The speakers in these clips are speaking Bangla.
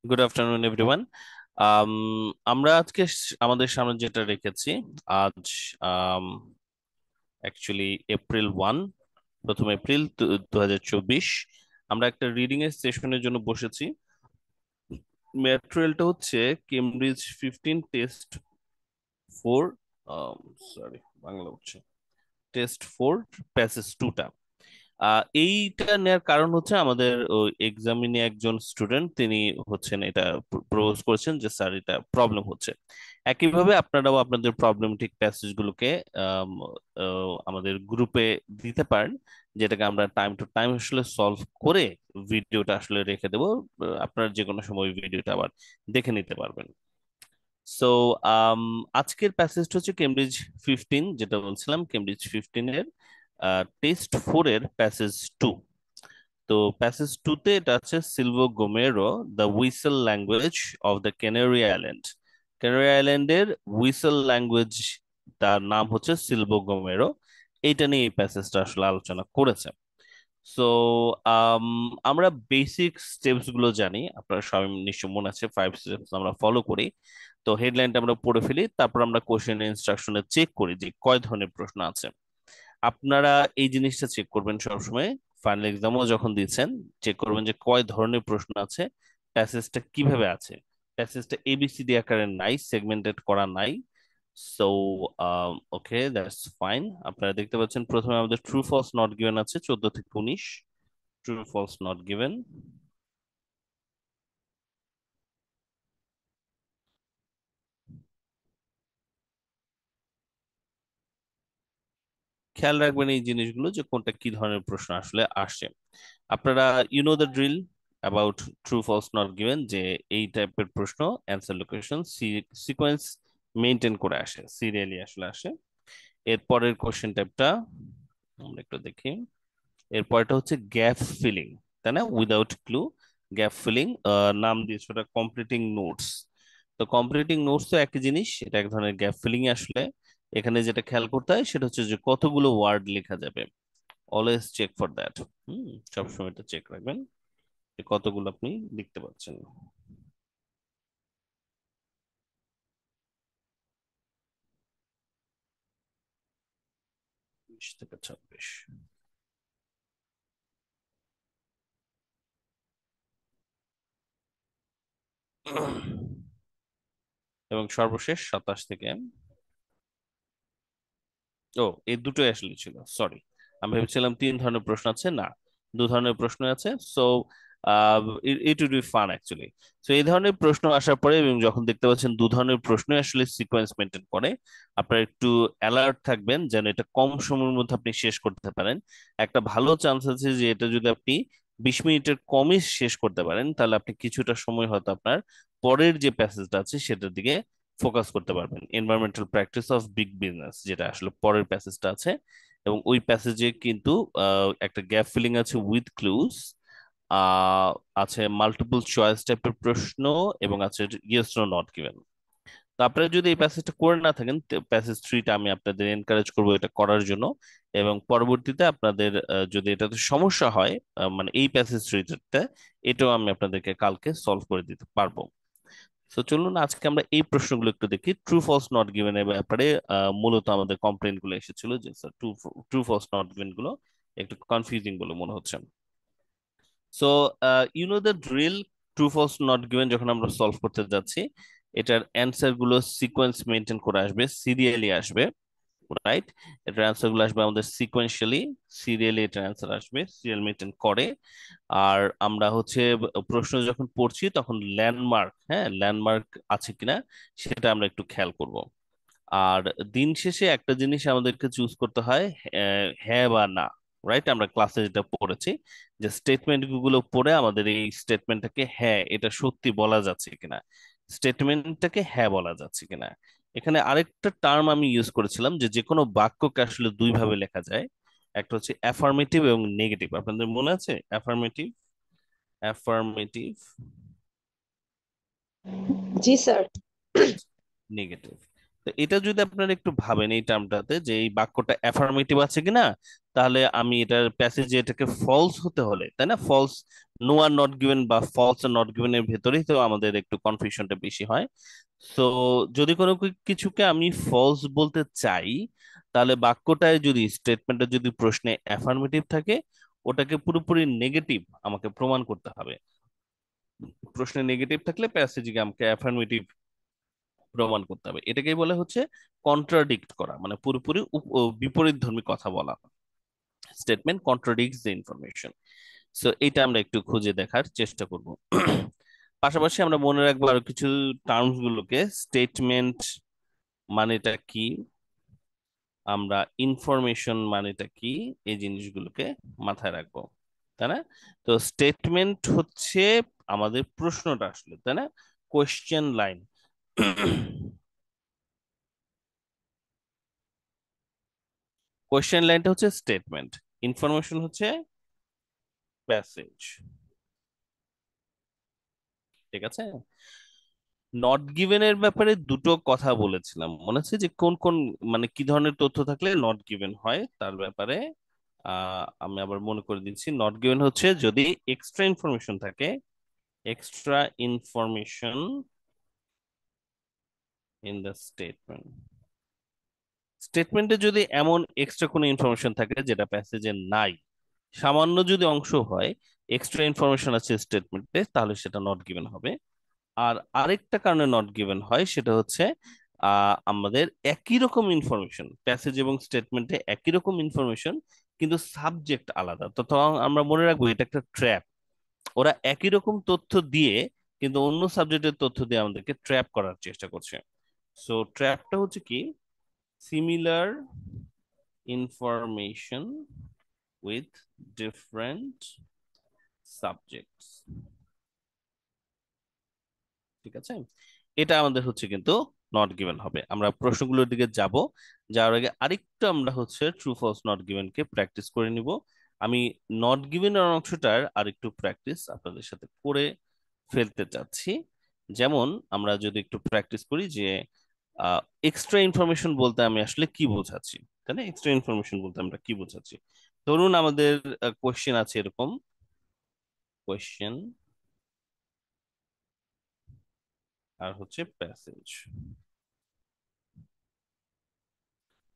Good afternoon everyone. আম, আমরা আজকে আমাদের সামনে যেটা রেখেছি আজ অ্যাকচুয়ালি এপ্রিল 1, 1 এপ্রিল 2024। আমরা একটা রিডিং এর সেশনের জন্য বসেছি। ম্যাটেরিয়ালটা হচ্ছে কেমব্রিজ 15 টেস্ট 4, সরি বাংলা হচ্ছে টেস্ট 4 প্যাসেজ 2টা। এইটা নেওয়ার কারণ হচ্ছে আমাদের এক্সামিনে একজন স্টুডেন্ট তিনি হচ্ছেন এটা প্রপোজ করেছেন যে স্যার এটা প্রবলেম হচ্ছে। একইভাবে আপনারাও আপনাদের প্রবলেমেটিক প্যাসেজগুলোকে আমাদের গ্রুপে দিতে পারেন, যেটাকে আমরা টাইম টু টাইম আসলে সলভ করে ভিডিওটা আসলে রেখে দেবো। আপনারা যে কোনো সময় ভিডিওটা আবার দেখে নিতে পারবেন। সো আজকের প্যাসেজটা হচ্ছে কেমব্রিজ 15, যেটা বলছিলাম কেমব্রিজ 15 এর টেস্ট 4 এর প্যাসেজ 2। তো প্যাসেজ 2 তে এটা আছে Silbo Gomero, the whistle language of the Canary Island. Canary আইল্যান্ডের হুইসেল ল্যাঙ্গুয়েজ, তার নাম হচ্ছে সিলভো গোমেরো। এইটা নিয়ে এই প্যাসেজটা আসলে আলোচনা করেছে। সো আমরা বেসিক স্টেপস গুলো জানি, আপনারা সবাই নিশ্চয় মনে আছে 5 স্টেপস আমরা ফলো করি। তো হেডলাইনটা আমরা পড়ে ফেলি, তারপর আমরা কোশ্চেন ইনস্ট্রাকশনে চেক করি যে কয় ধরনের প্রশ্ন আছে। আপনারা এই জিনিসটা চেক করবেন সবসময়, ফাইনাল এক্সামও যখন দিচ্ছেন চেক করবেন যে কয় ধরনের প্রশ্ন আছে, প্যাসেজটা কিভাবে আছে। প্যাসেজটা এবিসিডি আকারে নাই, সেগমেন্টেড করা নাই। So okay, that's fine. আপনারা দেখতে পাচ্ছেন প্রথমে আমাদের ট্রু ফলস নট গিভেন আছে 14 থেকে 19। True false not given. খেয়াল রাখবেন এই জিনিসগুলো যে কোনটা কি ধরনের প্রশ্ন আসলে আসে। আপনারা you know the drill about true false not given, যে এই টাইপের প্রশ্ন অ্যান্সার লোকেশন সিকোয়েন্স মেনটেন করে আসে, সিরিয়ালি আসলে আসে। এর পরের কোশ্চেন টাইপটা আমরা একটু দেখি। এর পরেরটা হচ্ছে গ্যাপ ফিলিং, তাই না? Without clue, gap filling. নাম দিয়েছে ওটা কমপ্লিটিং নোটস। তো কমপ্লিটিং নোটস তো একই জিনিস, এটা এক ধরনের গ্যাপ ফিলিং আসলে। এখানে যেটা খেয়াল করতে হয় সেটা হচ্ছে যে কতগুলো ওয়ার্ড লেখা যাবে। Always check for that. সবসময় এটা চেক রাখবেন যে কতগুলো আপনি লিখতে পারছেন। 20 থেকে 26। এবং সর্বশেষ 27 থেকে। ও, এই দুটোই আসলে ছিল, সরি। আমি ভেবেছিলাম 3 ধরনের প্রশ্ন আছে, না, 2 ধরনের প্রশ্ন আছে। So it will be fun actually. So এই ধরনের প্রশ্ন আসার পরে এবং যখন দেখতে পাচ্ছেন 2 ধরনের প্রশ্নই আসলে সিকোয়েন্স মেনটেন করে, আপনারা একটু অ্যালার্ট থাকবেন যেন এটা কম সময়ের মধ্যে আপনি শেষ করতে পারেন। একটা ভালো চান্স আছে যে এটা যদি আপনি 20 মিনিটের কমই শেষ করতে পারেন, তাহলে আপনি কিছুটা সময় হয়তো আপনার পরের যে প্যাসেজটা আছে সেটার দিকে ফোকাস করতে পারবেন। Environmental practice of big business, যেটা আসলে পরের প্যাসেজটা আছে। এবং ওই প্যাসেজে কিন্তু একটা গ্যাপ ফিলিং আছে উইথ ক্লুজ, আছে মাল্টিপল চয়েস টাইপের প্রশ্ন, এবং আছে ইয়েস নো নট গিভেন। তো আপনারা যদি এই প্যাসেজটা করে না থাকেন, প্যাসেজ 3টা আমি আপনাদের এনকারেজ করবো এটা করার জন্য। এবং পরবর্তীতে আপনাদের যদি এটাতে সমস্যা হয়, মানে এই প্যাসেজ 3তে, এটাও আমি আপনাদেরকে কালকে সলভ করে দিতে পারবো। তো চলুন আজকে আমরা এই প্রশ্নগুলো একটু দেখি। ট্রু ফলস নট গিভেন এর ব্যাপারে মূলত আমাদের কমপ্লেন গুলো এসেছিল যে sir true true false not given গুলো একটু কনফিউজিং বলে মনে হচ্ছে। So you know the drill. True false not given যখন আমরা সলভ করতে যাচ্ছি, এটার অ্যান্সার গুলো সিকোয়েন্স মেনটেন করে আসবে, সিরিয়ালি আসবে, রাইট? এটার অ্যান্সার গুলো আসবে আমাদের সিকোয়েন্সিয়ালি, সিরিয়ালি এটার অ্যান্সার আসবে, সিরিয়াল মেনটেন করে। আর আমরা হচ্ছে প্রশ্ন যখন পড়ছি তখন ল্যান্ডমার্ক, হ্যাঁ, ল্যান্ডমার্ক আছে কিনা সেটা আমরা একটু খেয়াল করব। আর দিন শেষে একটা জিনিস আমাদেরকে চুজ করতে হয়, হ্যাঁ বা না। রাইট? আমরা ক্লাসে যেটা পড়েছি যে স্টেটমেন্ট গুলো পড়ে আমাদের এই স্টেটমেন্টটাকে হ্যাঁ এটা সত্যি বলা যাচ্ছে কিনা, স্টেটমেন্টটাকে হ্যাঁ বলা যাচ্ছে কিনা। এখানে আরেকটা টার্ম আমি ইউজ করেছিলাম যে যে কোনো বাক্যকে আসলে 2 ভাবে লেখা যায়। একটা হচ্ছে অ্যাফার্মেটিভ এবং নেগেটিভ। আপনাদের মনে আছে অ্যাফার্মেটিভ? অ্যাফার্মেটিভ, জি স্যার। নেগেটিভ। তো এটা যদি আপনারা একটু ভাবেন এই টার্মটাতে যে এই বাক্যটা অ্যাফার্মেটিভ আছে কিনা, তাহলে আমি এটার প্যাসেজে এটাকে ফলস হতে হলে, তাই না, ফলস নো আর নট গিভেন বা ফলস আর নট গিভেন এর ভেতরেই তো আমাদের একটু কনফিউশনটা বেশি হয়। তো যদি কোনো কিছুকে আমি ফলস বলতে চাই, তাহলে বাক্যটায় যদি স্টেটমেন্টে যদি প্রশ্নে অ্যাফার্মেটিভ থাকে, ওটাকে পুরোপুরি নেগেটিভ আমাকে প্রমাণ করতে হবে। প্রশ্নে নেগেটিভ থাকলে প্যাসেজে আমাকে অ্যাফার্মেটিভ প্রমাণ করতে হবে। এটাকেই বলে হচ্ছে কন্ট্রাডিক্ট করা, মানে পুরোপুরি বিপরীতধর্মী কথা বলা। Statement contradicts the information. So এটা আমরা একটু খুঁজে দেখার চেষ্টা করব। পাশাপাশি আমরা মনে রাখবো আরো কিছু টার্মস গুলোকে। স্টেটমেন্ট মানেটা কি, আমরা ইনফরমেশন মানেটা কি, এই জিনিসগুলোকে মাথায় রাখবো, তাই না? তো স্টেটমেন্ট হচ্ছে আমাদের প্রশ্নটা আসলে, তাই না? Question line. কোয়েশ্চেন লাইনটা হচ্ছে স্টেটমেন্ট, ইনফরমেশন হচ্ছে প্যাসেজ। ঠিক আছে। নট গিভেন এর ব্যাপারে দুটো কথা বলেছিলাম, মনে আছে যে কোন কোন, মানে কি ধরনের তথ্য থাকলে নট গিভেন হয় তার ব্যাপারে। আমি আবার মনে করে দিচ্ছি। নট গিভেন হচ্ছে যদি এক্সট্রা ইনফরমেশন থাকে, extra information in the statement. স্টেটমেন্টে যদি এমন এক্সট্রা কোনো ইনফরমেশন থাকে যেটা প্যাসেজে নাই, সামান্য যদি অংশ হয় এক্সট্রা ইনফরমেশন আছে স্টেটমেন্টে, তাহলে সেটা নট গিভেন হবে। আর আরেকটা কারণে নট গিভেন হয়, সেটা হচ্ছে আমাদের একই রকম ইনফরমেশন, প্যাসেজ এবং স্টেটমেন্টে একই রকম ইনফরমেশন, কিন্তু সাবজেক্ট আলাদা। তো তখন আমরা মনে রাখবো এটা একটা ট্র্যাপ। ওরা একই রকম তথ্য দিয়ে কিন্তু অন্য সাবজেক্টের তথ্য দিয়ে আমাদেরকে ট্র্যাপ করার চেষ্টা করছে। সো ট্র্যাপটা হচ্ছে কি, similar information with different subjects. ঠিক আছে। এটা আমাদের হচ্ছে কিন্তু নট গিভেন হবে। আমরা প্রশ্নগুলোর দিকে যাব, যাওয়ার আগে আরেকটু আমরা হচ্ছে ট্রু ফলস নট গিভেন কে প্র্যাকটিস করে নিব। আমি নট গিভেন এর অংশটার আরেকটু প্র্যাকটিস আপনাদের সাথে করে ফেলতে চাচ্ছি। যেমন আমরা যদি একটু প্র্যাকটিস করি যে এক্সট্রা ইনফরমেশন বলতে আমি আসলে কি বোঝাচ্ছি, তাই না? এক্সট্রা ইনফরমেশন বলতে আমরা কি বোঝাচ্ছি। ধরুন আমাদের কোশ্চেন আছে এরকম, কোশ্চেন আর হচ্ছে প্যাসেজ।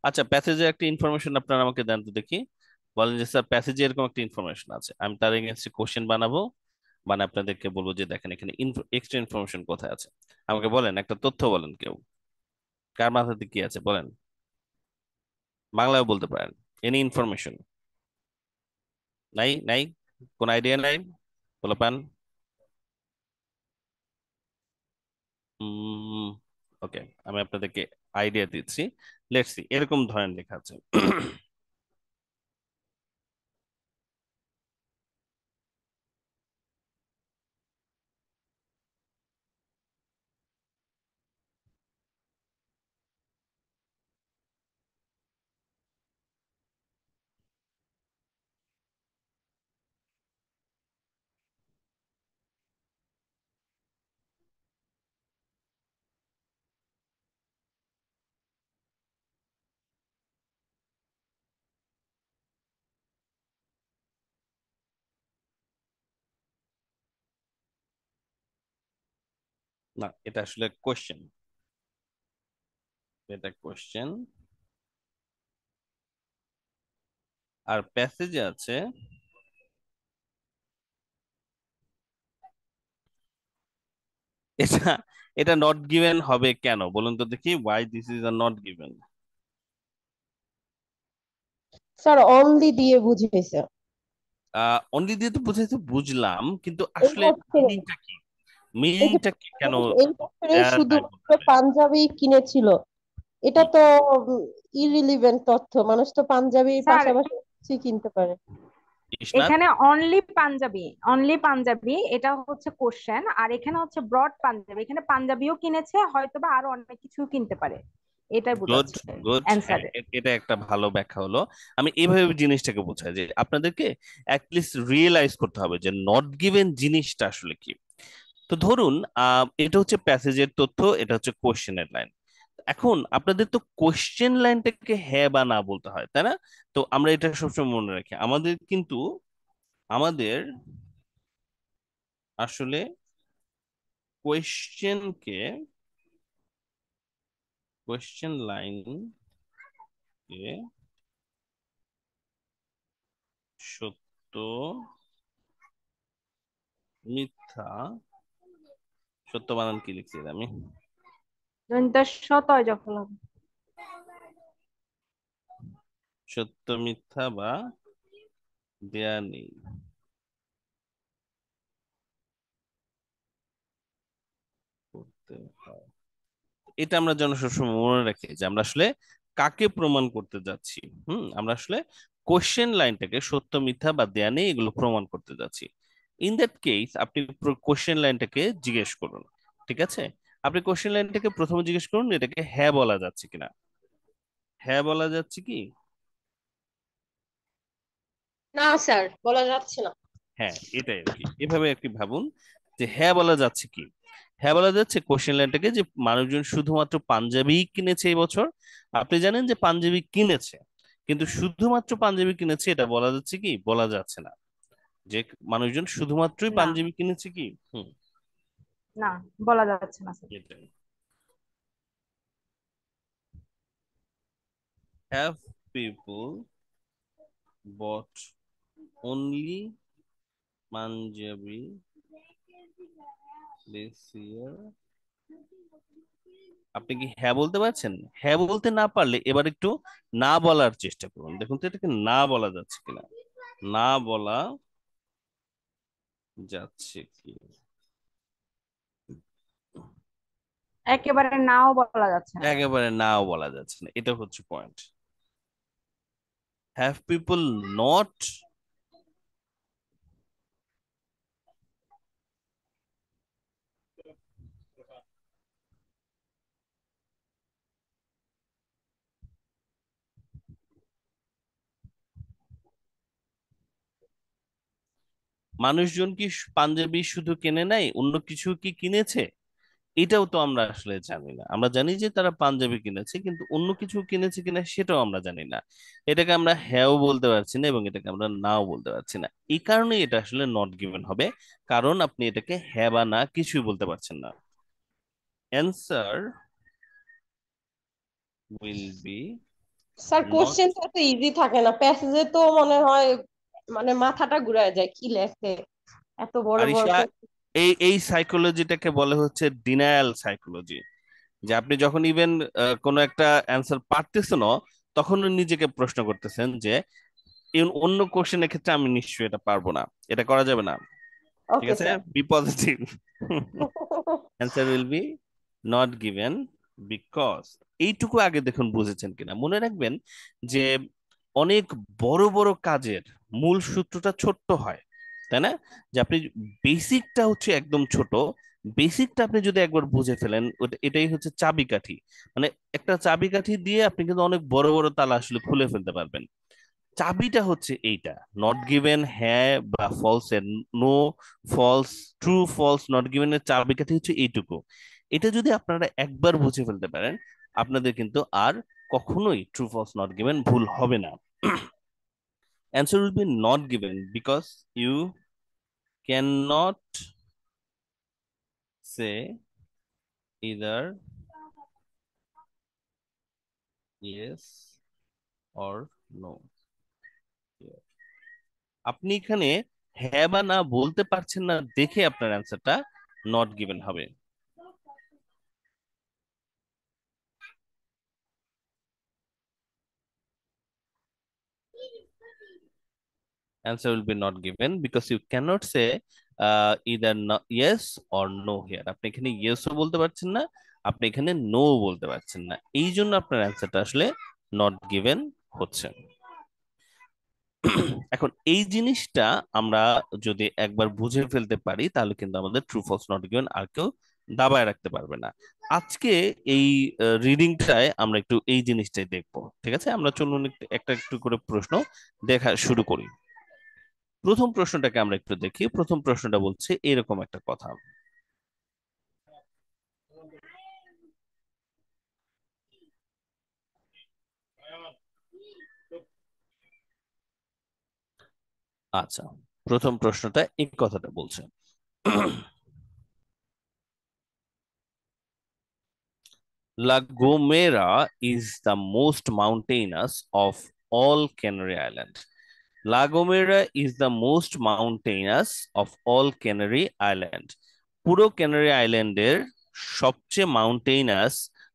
আচ্ছা, প্যাসেজে একটা ইনফরমেশন আপনারা আমাকে দেন তো দেখি। বলেন যে স্যার প্যাসেজে এরকম একটা ইনফরমেশন আছে, আমি তার এগেইনস্টে কোশ্চেন বানাবো, মানে আপনাদেরকে বলবো যে দেখেন এখানে এক্সট্রা ইনফরমেশন কোথায় আছে। আমাকে বলেন, একটা তথ্য বলেন কেউ, কার মাথাতে কি আছে বলেন। বাংলায় বলতে পারেন। Any information. নাই নাই, কোন আইডিয়া নাই, বলে পান। ওকে, আমি আপনাদেরকে আইডিয়া দিচ্ছি। লেটস সি, এরকম ধরেন লেখা আছে। না, এটা আসলে কোশ্চেন, এটা কোশ্চেন। আর প্যাসেজে আছে, এটা এটা নট গিভেন হবে কেন বলুন তো দেখি, why this is a not given. Sir only দিয়ে বুঝিয়েছে। অনলি দিয়ে তো বুঝাইতে বুঝলাম, কিন্তু এই আসলে কোশ্চেনে মিনিংটা কি, এই যে মিনিংটা কি কেন এই কোশ্চেনে নাই বলতে শুধুমাত্র হবে? পাঞ্জাবি কিনেছিল, এটা হুম। তো ইরিলিভেন্ট তথ্য। মানুষ তো পাঞ্জাবির স্যার, পাশাপাশি কিছুই কিনতে পারে। ইসনাত। এখানে অনলি পাঞ্জাবি, অনলি পাঞ্জাবি এটা হচ্ছে কোশ্চেন, আর এখানে হচ্ছে ব্রড পাঞ্জাবি, এখানে পাঞ্জাবিও কিনেছে, হয়তোবা আরো অনেক কিছু কিনতে পারে, এটাই গুড, বোঝাচ্ছে গুড। হ্যাঁ, অ্যান্সারে। এটা একটা ভালো ব্যাখ্যা হলো। আমি এইভাবে জিনিসটাকে বোঝাই যে আপনাদেরকে অ্যাটলিস্ট রিয়েলাইজ করতে হবে যে নট গিভেন জিনিসটা আসলে কি। তো ধরুন এটা হচ্ছে প্যাসেজের তথ্য, এটা হচ্ছে কোশ্চেনের লাইন। এখন আপনাদের তো কোশ্চেন লাইনটাকে হ্যাঁ বা না বলতে হয়, তাই না? তো আমরা এটা সবসময় মনে রাখি, আমাদের কিন্তু আমাদের আসলে কোয়েশ্চেনকে কোয়েশ্চেন লাইনকে সত্য মিথ্যা, সত্য বানান কি লিখছি আমি? দন্তাস্ব তয় যফল হবে। সত্য মিথ্যা বা দেয়া নেই করতে হয়। এটা আমরা যেন সবসময় মনে রাখি যে আমরা আসলে কাকে প্রমাণ করতে যাচ্ছি। আমরা আসলে কোশ্চেন লাইনটাকে সত্য মিথ্যা বা দেয়া নেই এগুলো প্রমাণ করতে যাচ্ছি। ইন দ্যাট কেস আপনি কোশ্চেন লাইনটাকে জিজ্ঞেস করুন। ঠিক আছে, আপনি কোশ্চেন লাইনটাকে প্রথমে জিজ্ঞেস করুন এটাকে হ্যাঁ বলা যাচ্ছে কিনা। হ্যাঁ বলা যাচ্ছে কি? না স্যার, বলা যাচ্ছে না। হ্যাঁ, এটাই আর কি, এভাবে একটি ভাবুন যে হ্যাঁ বলা যাচ্ছে কি। হ্যাঁ বলা যাচ্ছে কোশ্চেন লাইনটাকে যে মানুষজন শুধুমাত্র পাঞ্জাবি কিনেছে এই বছর। আপনি জানেন যে পাঞ্জাবি কিনেছে, কিন্তু শুধুমাত্র পাঞ্জাবি কিনেছে এটা বলা যাচ্ছে কি? বলা যাচ্ছে না। যে মানুষজন শুধুমাত্রই না, পাঞ্জাবি কিনেছে কি? হুম, না, বলা যাচ্ছে না স্যার। এটাই। Have people bought only panjabi this year? আপনি কি হ্যাঁ বলতে পারছেন? হ্যাঁ বলতে না পারলে এবার একটু না বলার চেষ্টা করুন, দেখুন তো এটাকে না বলা যাচ্ছে কিনা। না বলা যাচ্ছে কি? একেবারে নাও বলা যাচ্ছে না। একেবারে নাও বলা যাচ্ছে না, এটা হচ্ছে পয়েন্ট। হ্যাভ পিপল নট, মানুষজন কি পাঞ্জাবি শুধু কেনে নাই, অন্য কিছু কি কিনেছে? এটাও তো আমরা আসলে জানি না। আমরা জানি যে তারা পাঞ্জাবি কিনেছে, কিন্তু অন্য কিছু কিনেছে কিনা সেটাও আমরা জানি না। এটাকে আমরা হ্যাঁও বলতে পারছি না এবং এটাকে আমরা নাও বলতে পারছি না। এই কারণেই এটা আসলে নট গিভেন হবে, কারণ আপনি এটাকে হ্যাঁ বা না কিছুই বলতে পারছেন না। Answer will B sir, not. Question তো এত ইজি থাকে না, প্যাসেজে তো মনে হয় মানে মাথাটা ঘুরায় যায় কি লেখে, এত বড় বড় আরিশা, question। এই এই সাইকোলজিটাকে বলে হচ্ছে ডিনায়াল সাইকোলজি। যে আপনি যখন ইভেন কোনো একটা অ্যান্সার পারতেছেন না, তখন নিজেকে প্রশ্ন করতেছেন যে অন্য কোশ্চেনের ক্ষেত্রে আমি নিশ্চয়ই এটা পারবো না, এটা করা যাবে না। ঠিক ওকে আছে, sir. Be positive. Answer will be not given because, এইটুকু আগে দেখুন বুঝেছেন কিনা। মনে রাখবেন যে অনেক বড় বড় কাজের মূল সূত্রটা ছোট্ট হয়, তাই না? যে আপনি বেসিকটা হচ্ছে একদম ছোট, বেসিকটা আপনি যদি একবার বুঝে ফেলেন এটাই হচ্ছে চাবিকাঠি। মানে একটা চাবিকাঠি দিয়ে আপনি কিন্তু অনেক বড় বড় তালা আসলে খুলে ফেলতে পারবেন। চাবিটা হচ্ছে এইটা, নট গিভেন হ্যাঁ বা ফলস এর, no, false, true false, not given এর চাবিকাঠি হচ্ছে এইটুকু। এটা যদি আপনারা একবার বুঝে ফেলতে পারেন, আপনাদের কিন্তু আর কখনোই ট্রু ফলস নট গিভেন ভুল হবে না। Answer will be not given because you can not say either yes or no. আপনি এখানে হ্যাঁ বা না বলতে পারছেন না দেখে আপনার অ্যান্সারটা নট গিভেন হবে। Answer will be not given because you cannot say either no, yes or no here. আপনি এখানে yes ও বলতে পারছেন না, আপনি এখানে no বলতে পারছেন না, এই জন্য আপনার অ্যান্সারটা আসলে not given হচ্ছে। এখন এই জিনিসটা আমরা যদি একবার বুঝে ফেলতে পারি তাহলে কিন্তু আমাদের ট্রু ফলস নট গিভেন আর কেউ দাবায় রাখতে পারবে না। আজকে এই রিডিংটায় আমরা একটু এই জিনিসটাই দেখবো। ঠিক আছে, আমরা চলুন একটা একটু করে প্রশ্ন দেখা শুরু করি। প্রথম প্রশ্নটাকে আমরা একটু দেখি। প্রথম প্রশ্নটা বলছে এরকম একটা কথা। আচ্ছা, প্রথম প্রশ্নটা এই কথাটা বলছে, La Gomera is the most mountainous of all Canary Islands. La Gomera is the most mountainous of all Canary Island. পুরো ক্যানারি আইল্যান্ডের সবচেয়ে মাউন্টেইনাস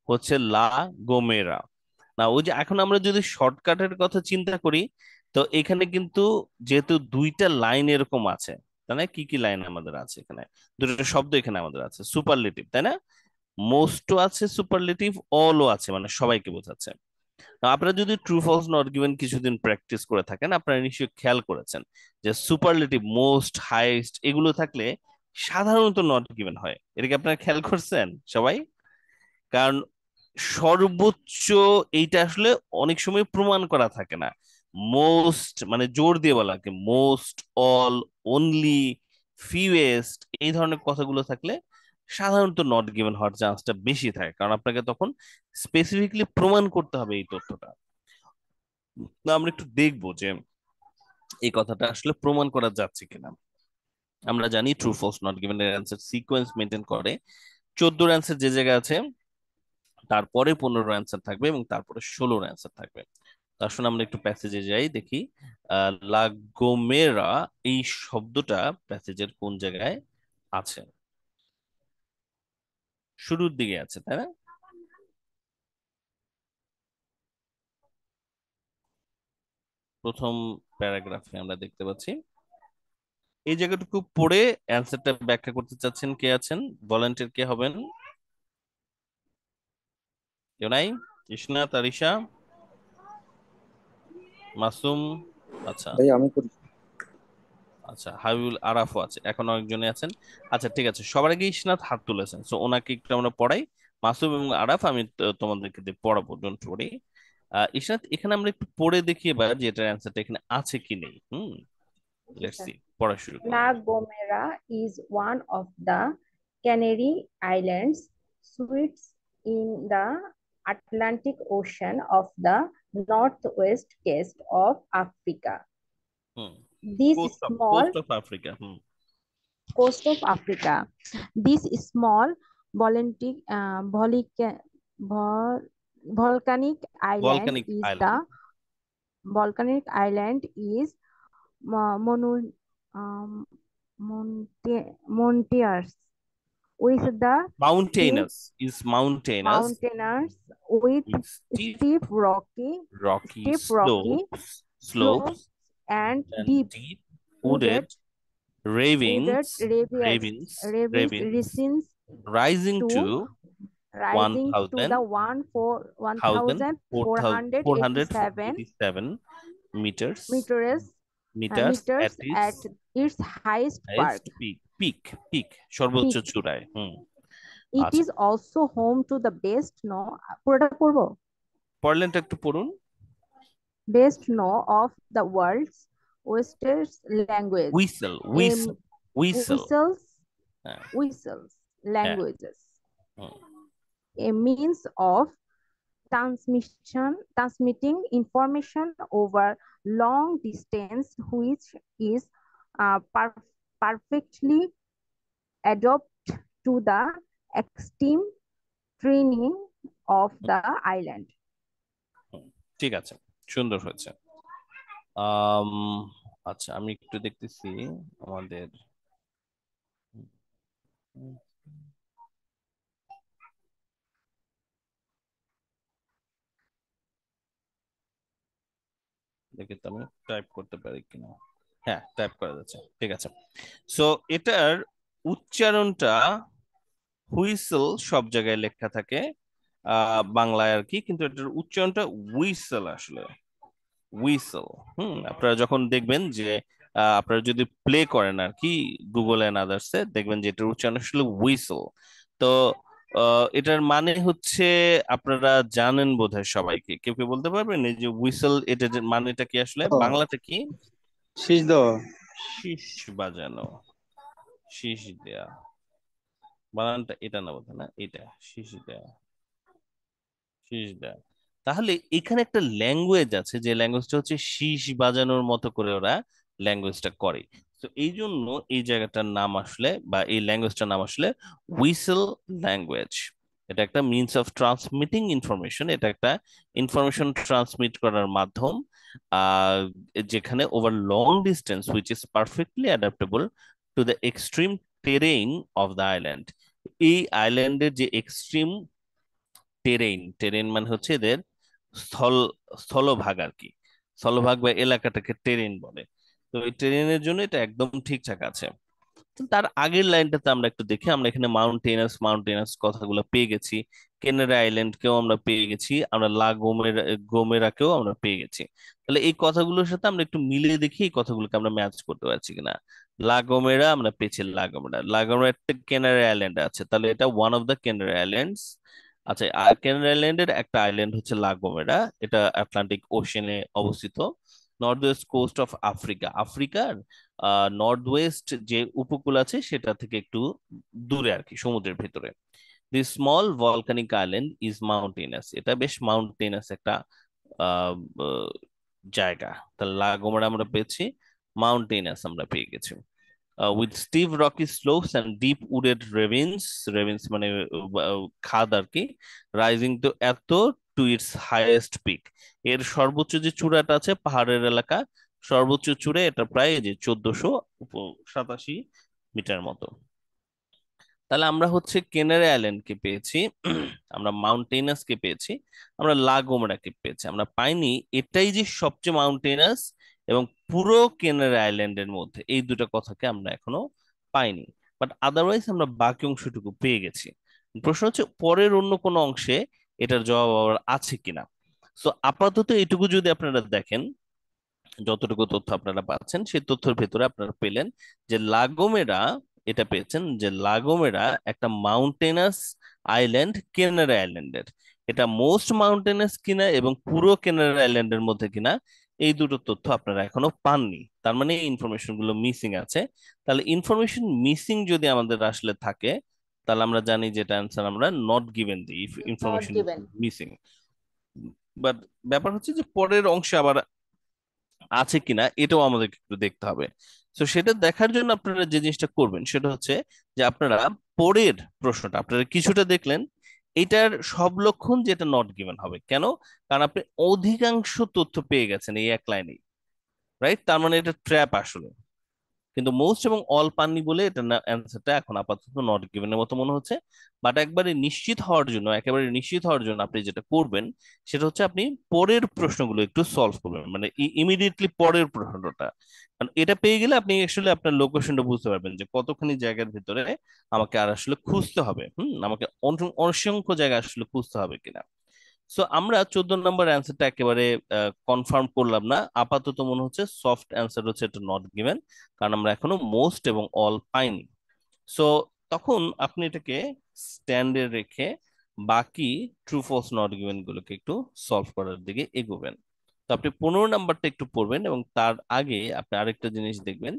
হচ্ছে লা গোমেরা। না ওই যে এখন আমরা যদি শর্টকাটের কথা চিন্তা করি, তো এখানে কিন্তু যেহেতু দুইটা লাইন এরকম আছে, তাই না? কি কি লাইন আমাদের আছে এখানে? দুটো শব্দ এখানে আমাদের আছে, সুপারলেটিভ, তাই না? মোস্টও আছে, সুপারলেটিভ অলও আছে, মানে সবাইকে বোঝাচ্ছে। আপনারা যদি ট্রু ফলস নট গিভেন কিছুদিন প্র্যাকটিস করে থাকেন, আপনারা নিশ্চয়ই খেয়াল করেছেন যে সুপারলেটিভ, মোস্ট, হাইয়েস্ট এগুলো থাকলে সাধারণত নট গিভেন হয়। এটা কি আপনারা খেয়াল করছেন সবাই? কারণ সর্বোচ্চ এইটা আসলে অনেক সময় প্রমাণ করা থাকে না। মোস্ট মানে জোর দিয়ে বলা লাগে, মোস্ট, অল, অনলি, ফিউয়েস্ট, এই ধরনের কথাগুলো থাকলে সাধারণত নট গিভেন হওয়ার চান্সটা বেশি থাকে, কারণ আপনাকে তখন স্পেসিফিকলি প্রমাণ করতে হবে এই তথ্যটা। না, আমরা একটু দেখবো যে এই কথাটা আসলে প্রমাণ করা যাচ্ছে কিনা। আমরা জানি ট্রু ফলস নট গিভেন এর অ্যান্সার সিকোয়েন্স মেনটেন করে, 14 অ্যান্সার যে জায়গায় আছে তারপরে 15 অ্যান্সার থাকবে এবং তারপরে 16 অ্যান্সার থাকবে। তো আসলে আমরা একটু প্যাসেজে যাই, দেখি লাগোমেরা এই শব্দটা প্যাসেজের কোন জায়গায় আছে। শুরুর দিকে আছে, তাই না? প্রথম প্যারাগ্রাফে আমরা দেখতে পাচ্ছি। এই জায়গাটুকু পড়ে অ্যান্সারটা ব্যাখ্যা করতে চাচ্ছেন কে আছেন? ভলান্টিয়ার কে হবেন? কেউ নাই? তৃষ্ণা, তারিশা, মাসুম? আচ্ছা ভাই আমি করি। আচ্ছা, হাবিবুল, আরাফও আছে, এখন অনেকজনে আছেন। আচ্ছা ঠিক আছে, সবার আগে ইসনাত হাত তুলেছেন, সো ওনাকে একটু আমরা পড়াই। মাসুম এবং আরাফ আমি তোমাদেরকে দিয়ে পড়াবো, ডোন্ট ওয়ারি। ইসনাত, এখানে আমরা একটু পড়ে দেখি এবার যে এটার অ্যান্সারটা এখানে আছে কি নেই। জি লেটস স্যার। সি, পড়া শুরু করো। La Gomera is one of the Canary Islands, suites in the Atlantic Ocean of the northwest coast of Africa. Hmm, This coast of small Africa. coast of Africa, this small volcanic, vol- volcanic island volcanic is the island. volcanic island is Monu, um, Montiers with the steep mountainous, is mountainous, mountains with is steep steep rocky rocky steep rocky slopes, slopes and and deep deep wooded wooded ravines, wooded ravines ravines, ravines ravines ravines rising to to rising to the 1,000 1487 meters meters meters at meters its at its highest highest part peak সর্বোচ্চ peak. চূড়ায়। It আচ্ছা, is also home to the best know পুরোটা পড়বো পড়লেনটা একটু পড়ুন। best know of the world's Western language. Whistle, Um, whistle, whistle. whistles হ্যাঁ, whistles হ্যাঁ, languages, hmm, a means of transmitting information over long distance, which is perfectly adapt to the extreme training of hmm, the island. হুম। ঠিক আছে, সুন্দর হয়েছে। আম, আচ্ছা, আমি একটু দেখতেছি আমাদের দেখি তো আমি টাইপ করতে পারি কিনা। হ্যাঁ, টাইপ করা যাচ্ছে, ঠিক আছে। সো এটার উচ্চারণটা হুইসেল সব জায়গায় লেখা থাকে বাংলায় আর কি, কিন্তু এটার উচ্চারণটা হুইসেল আসলে, হুইসেল। আপনারা যখন দেখবেন যে আপনারা যদি প্লে করেন আর কি গুগল এন্ড আদার্সে, দেখবেন যে এটার উচ্চারণ আসলে হুইসেল। তো এটার মানে হচ্ছে, আপনারা জানেন বোধহয় সবাইকে, কেউ কেউ বলতে পারবেন এই যে হুইসেল এটার মানেটা কি আসলে, ও, বাংলাটা কি? শীষ দেওয়া। শীষ বাজানো, শীষ দেয়া, বানানটা এটা না বোধহয়, না এটা, শীষ দেয়া, শীষ দেয়া। তাহলে এখানে একটা ল্যাঙ্গুয়েজ আছে, যে ল্যাঙ্গুয়েজটা হচ্ছে শীষ বাজানোর মতো করে ওরা ল্যাঙ্গুয়েজটা করে। তো এই জন্য এই জায়গাটার নাম আসলে বা এই ল্যাঙ্গুয়েজটার নাম আসলে হুইসেল ল্যাঙ্গুয়েজ। এটা একটা মিনস অফ ট্রান্সমিটিং ইনফরমেশন, এটা একটা ইনফরমেশন ট্রান্সমিট করার মাধ্যম, আহ যেখানে over long distance which is perfectly adaptable to the extreme terrain of the island. এই আইল্যান্ডের যে এক্সট্রিম টেরেইন মানে হচ্ছে এদের স্থল স্থলভাগ আর কি, স্থলভাগ বা এলাকাটাকে টেরেইন বলে। তো এই টেরেইনের জন্য এটা একদম ঠিকঠাক আছে। তো তার আগের লাইনটাতে আমরা একটু দেখি, আমরা এখানে মাউন্টেনাস মাউন্টেনাস কথাগুলো পেয়ে গেছি, কেনারি আইল্যান্ডকেও আমরা পেয়ে গেছি, আমরা লা গোমেরাকেও আমরা পেয়ে গেছি। তাহলে এই কথাগুলোর সাথে আমরা একটু মিলিয়ে দেখি এই কথাগুলোকে আমরা ম্যাচ করতে পারছি কিনা। লা গোমেরা আমরা পেয়েছি, লা গোমেরা একটা কেনারি আইল্যান্ড আছে, তাহলে এটা ওয়ান অফ দ্য কেনারি আইল্যান্ডস। আচ্ছা, আর কেনারি আইল্যান্ডের একটা আইল্যান্ড হচ্ছে লা গোমেরা, এটা আটলান্টিক ওশেনে অবস্থিত, north west coast of Africa. আফ্রিকার নর্থ ওয়েস্ট যে উপকূল আছে সেটা থেকে একটু দূরে আর কি, সমুদ্রের ভিতরে। দি স্মল ভলকানিক আইল্যান্ড ইজ মাউন্টেনাস, এটা বেশ মাউন্টেনাস একটা আহ, আহ, জায়গা। তাহলে লা গোমেরা আমরা পেয়েছি, মাউন্টেনাস আমরা পেয়ে গেছি। With steep rocky slopes and deep wooded ravines, ravines মানে খাদ আর কি, রাইজিং টু এত টু ইটস হাইয়েস্ট পিক, এর সর্বোচ্চ যে চূড়াটা আছে পাহাড়ের এলাকা, সর্বোচ্চ চূড়ে এটা প্রায় এই যে 1487 মিটার মতো। তাহলে আমরা হচ্ছে কেনারি আইল্যান্ডকে পেয়েছি, আমরা মাউন্টেনাস কে পেয়েছি, আমরা লা গোমেরাকে পেয়েছি, আমরা পাইনি এটাই যে সবচেয়ে মাউন্টেনাস এবং পুরো কেনারি আইল্যান্ডের মধ্যে এই দুটো কথাকে আমরা এখনো পাইনি। বাট আদারওয়াইজ আমরা বাকি অংশটুকু পেয়ে গেছি। প্রশ্ন হচ্ছে পরের অন্য কোনো অংশে এটার জবাব আবার আছে কিনা। তো আপাতত এটুকু যদি আপনারা দেখেন, যতটুকু তথ্য আপনারা পাচ্ছেন সেই তথ্যের ভেতরে আপনারা পেলেন যে লাগোমেরা, এটা পেয়েছেন যে লাগোমেরা একটা মাউন্টেনাস আইল্যান্ড কেনারি আইল্যান্ডের, এটা মোস্ট মাউন্টেনাস কিনা এবং পুরো কেনারি আইল্যান্ডের মধ্যে কিনা, এই দুটো তথ্য আপনারা এখনো পাননি। তার মানে এই ইনফরমেশন গুলো মিসিং আছে। তাহলে ইনফরমেশন মিসিং যদি আমাদের আসলে থাকে, তাহলে আমরা জানি যেটা অ্যান্সার আমরা নট গিভেন দিই if not information given. Missing. But ব্যাপার হচ্ছে যে পরের অংশে আবার আছে কিনা এটাও আমাদেরকে একটু দেখতে হবে। তো সেটা দেখার জন্য আপনারা যে জিনিসটা করবেন সেটা হচ্ছে যে আপনারা পরের প্রশ্নটা আপনারা কিছুটা দেখলেন, এটার সব লক্ষণ যেটা নট গিভেন হবে কেন, কারণ আপনি অধিকাংশ তথ্য পেয়ে গেছেন এই এক লাইনেই, রাইট? তার মানে এটা ট্র্যাপ আসলে। কিন্তু মোস্ট এবং অল পাননি বলে এটা অ্যান্সারটা এখন আপাতত নট গিভেনের মতো মনে হচ্ছে। বাট একবারে নিশ্চিত হওয়ার জন্য, একেবারে নিশ্চিত হওয়ার জন্য আপনি যেটা করবেন সেটা হচ্ছে আপনি পরের প্রশ্নগুলো একটু সলভ করবেন, মানে ইমিডিয়েটলি পরের প্রশ্নটা, কারণ এটা পেয়ে গেলে আপনি আসলে আপনার লোকেশনটা বুঝতে পারবেন যে কতখানি জায়গার ভিতরে আমাকে আর আসলে খুঁজতে হবে, আমাকে অসংখ্য জায়গা আসলে খুঁজতে হবে কিনা। সো আমরা 14 নম্বর অ্যান্সারটা একেবারে কনফার্ম করলাম না, আপাতত মনে হচ্ছে সফট অ্যান্সার হচ্ছে এটা নট গিভেন, কারণ আমরা এখনো মোস্ট এবং অল পাইনি। সো তখন আপনি এটাকে স্ট্যান্ডে রেখে বাকি ট্রু ফলস নট গিভেন গুলোকে একটু সলভ করার দিকে এগোবেন। তো আপনি 15 নাম্বারটা একটু পড়বেন এবং তার আগে আপনি আরেকটা জিনিস দেখবেন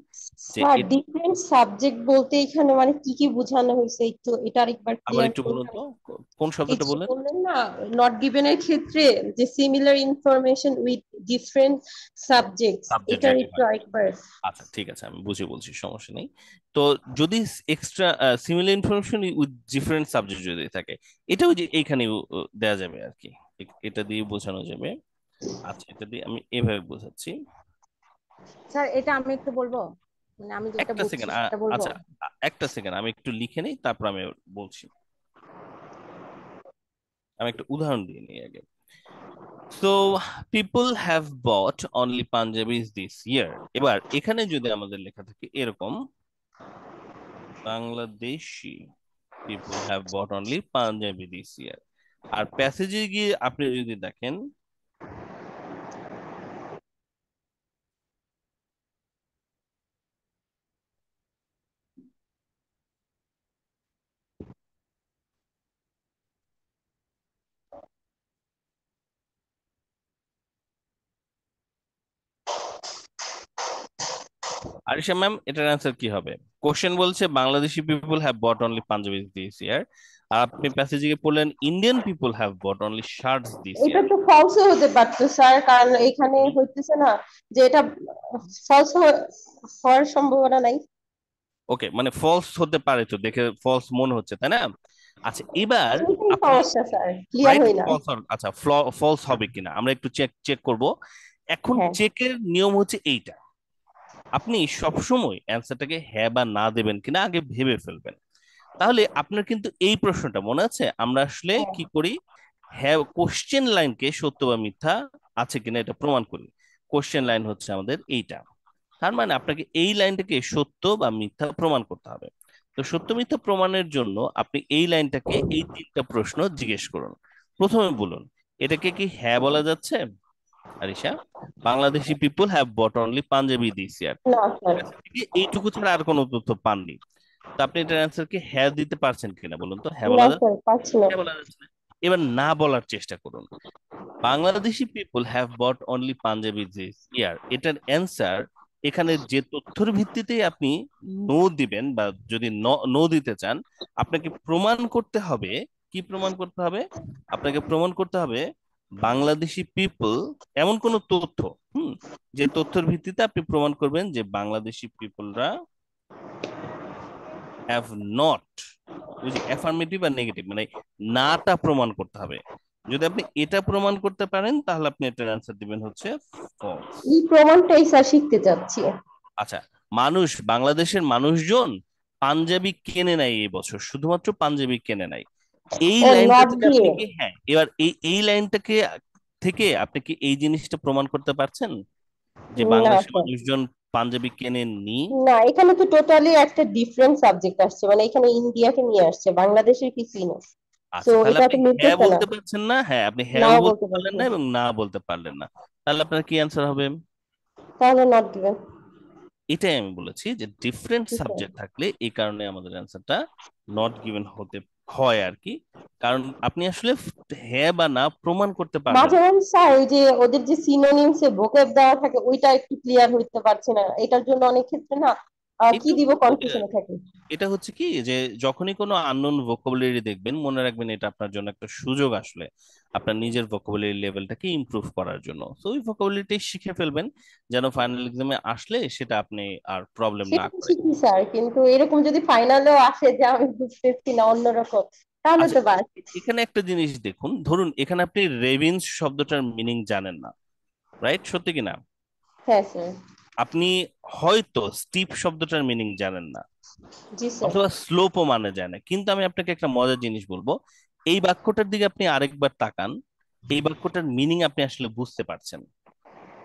যে স্যার ডিফারেন্ট সাবজেক্ট বলতে এখানে মানে কি কি বোঝানো হয়েছে একটু এটা আরেকবার আবার ক্লিয়ার একটু বলুন করবেন? তো কোন এই শব্দটা যে বললেন। বললেন না নট গিভেন এর ক্ষেত্রে যে similar information with different subjects, subject এটার যদি একটু হয়, আরেকবার। আচ্ছা ঠিক আছে আমি বুঝে বলছি, সমস্যা নেই। তো যদি extra similar information with different subject যদি থাকে, এটাও যে এইখানে দেওয়া যাবে আর কি, এটা দিয়ে বোঝানো যাবে। আচ্ছা, এটা দিয়ে আমি এভাবে বোঝাচ্ছি। স্যার এটা আমি একটু বলবো, মানে আমি যেটা একটা বুঝছি সেকেন্ড, সেটা বলবো। আচ্ছা, একটা সেকেন্ড আমি একটু লিখে নিই তারপর আমি বলছি। আমি একটা উদাহরণ দিয়ে নিই আগে। So people have bought only Punjabis this year, এবার এখানে যদি আমাদের লেখা থাকে এরকম, Bangladeshi people have bought only Punjabi this year, আর প্যাসেজে গিয়ে আপনি যদি দেখেন, আরিশা ম্যাম এটার অ্যান্সার কি হবে? কোশ্চেন বলছে Bangladeshi people have bought only Punjabi this year, আর আপনি প্যাসেজে গিয়ে পড়লেন Indian people have bought only shirts this এটা ইয়ার। তো ফলস হতে পারতো স্যার, কারণ এখানে হইতেছে না যে এটা ফলস হওয়ার সম্ভাবনা নাই। ওকে, মানে ফলস হতে পারে, তো দেখে ফলস মনে হচ্ছে, তাই না? আচ্ছা, এবার এইটাই আপনি সমস্যা স্যার, ক্লিয়ার রাইট হই না। ফলস, আচ্ছা ফলস হবে কিনা আমরা একটু চেক চেক করব। এখন হ্যাঁ। চেকের নিয়ম হচ্ছে এইটা, আপনি সবসময় অ্যান্সারটাকে হ্যাঁ বা না দেবেন কিনা আগে ভেবে ফেলবেন। তাহলে আপনার কিন্তু এই প্রশ্নটা মনে আছে, আমরা আসলে হ্যাঁ। কি করি, হ্যাঁ কোশ্চেন লাইনকে সত্য বা মিথ্যা আছে কিনা এটা প্রমাণ করি। কোশ্চেন লাইন হচ্ছে আমাদের এইটা, তার মানে আপনাকে এই লাইনটাকে সত্য বা মিথ্যা প্রমাণ করতে হবে। তো সত্য মিথ্যা প্রমাণের জন্য আপনি এই লাইনটাকে এই তিনটা প্রশ্ন জিজ্ঞেস করুন। প্রথমে বলুন, এটাকে কি হ্যাঁ বলা যাচ্ছে? Arisha, Bangladeshi people have bought only Punjabi this year, না স্যার। এইটুকু ছাড়া আর কোনো তথ্য পাননি। তো আপনি এটার অ্যান্সার কি হ্যাঁ দিতে পারছেন কিনা বলুন তো, হ্যাঁ না বলা যাচ্ছে? স্যার, পাচ্ছি না। হ্যাঁ বলা যাচ্ছে না। এবার না বলার চেষ্টা করুন, Bangladeshi people have bought only Punjabi this year, এটার অ্যান্সার এখানে যে তথ্যের ভিত্তিতে আপনি নো দিবেন, বা যদি নো দিতে চান, আপনাকে প্রমাণ করতে হবে। কি প্রমাণ করতে হবে? আপনাকে প্রমাণ করতে হবে বাংলাদেশি পিপল, এমন কোন তথ্য, হুম, যে তথ্যের ভিত্তিতে আপনি প্রমাণ করবেন যে বাংলাদেশি পিপলরা হ্যাভ নট, ওই যে অ্যাফার্মেটিভ আর নেগেটিভ, মানে নাটা প্রমাণ করতে হবে। যদি আপনি এটা প্রমাণ করতে পারেন তাহলে আপনি এটার অ্যান্সার দিবেন হচ্ছে ফলস। এই প্রমাণটাই স্যার শিখতে চাচ্ছি। আচ্ছা, বাংলাদেশের মানুষজন পাঞ্জাবি কেনে নাই এই বছর, শুধুমাত্র পাঞ্জাবি কেনে নাই, এই ও, লাইনটা নট থেকে দিয়ে। আপনি কি, হ্যাঁ, এবার এই লাইনটাকে থেকে আপনি কি এই জিনিসটা প্রমাণ করতে পারছেন যে না বাংলাদেশের স্যার। মানুষজন পাঞ্জাবি কেনেননি? না, এখানে তো টোটালি একটা ডিফারেন্ট সাবজেক্ট আসছে, মানে এখানে ইন্ডিয়াকে নিয়ে আসছে, বাংলাদেশের কিছুই না। তো আচ্ছা, তাহলে এটা আপনি তো হ্যাঁ মিলতেছে না। বলতে পারছেন না, হ্যাঁ আপনি হ্যাঁও নাও বলতে বলতে পারলেন পারছি না না। এবং না বলতে পারলেন না, তাহলে আপনার কি অ্যান্সার হবে? তাহলে নট দিবেন। এটাই আমি বলেছি যে ডিফারেন্ট জি স্যার। সাবজেক্ট থাকলে এই কারণে আমাদের অ্যান্সারটা নট গিভেন হতে হয় আর কি, কারণ আপনি আসলে হ্যাঁ বা না প্রমাণ করতে পারবেন মাঝে না। মাঝে স্যার ওই যে ওদের যে সিনোনিমস এ ভোকেব দেওয়া থাকে ওইটা একটু ক্লিয়ার হইতে পারছে না, এটার জন্য অনেক ক্ষেত্রে না কি একটু দিব কনফিউশনে থাকি। এটা হচ্ছে কি যে যখনই কোনো আননোন ভোকাবুলারি দেখবেন, মনে রাখবেন এটা আপনার জন্য একটা সুযোগ আসলে আপনার নিজের ভোকাবুলারি লেভেলটাকে ইমপ্রুভ করার জন্য। তো ওই ভোকাবুলারিটাই শিখে ফেলবেন, যেন ফাইনাল এক্সামে আসলে সেটা আপনি আর প্রবলেম না সেটা তো করে। শিখি স্যার, কিন্তু এরকম যদি ফাইনালেও আসে যে আমি বুঝতেছি না অন্যরকম, তাহলে আচ্ছা, তো বাস। এখানে একটা জিনিস দেখুন, ধরুন এখানে আপনি রেভিন্স শব্দটার মিনিং জানেন না, রাইট? সত্যি কিনা? হ্যাঁ স্যার। আপনি হয়তো স্টিপ শব্দটার মিনিং জানেন না, জি স্যার। অথবা স্লোপও মানে যায় না, কিন্তু আমি আপনাকে একটা মজার জিনিস বলবো, এই বাক্যটার দিকে আপনি আরেকবার তাকান, এই বাক্যটার মিনিং আপনি আসলে বুঝতে পারছেন।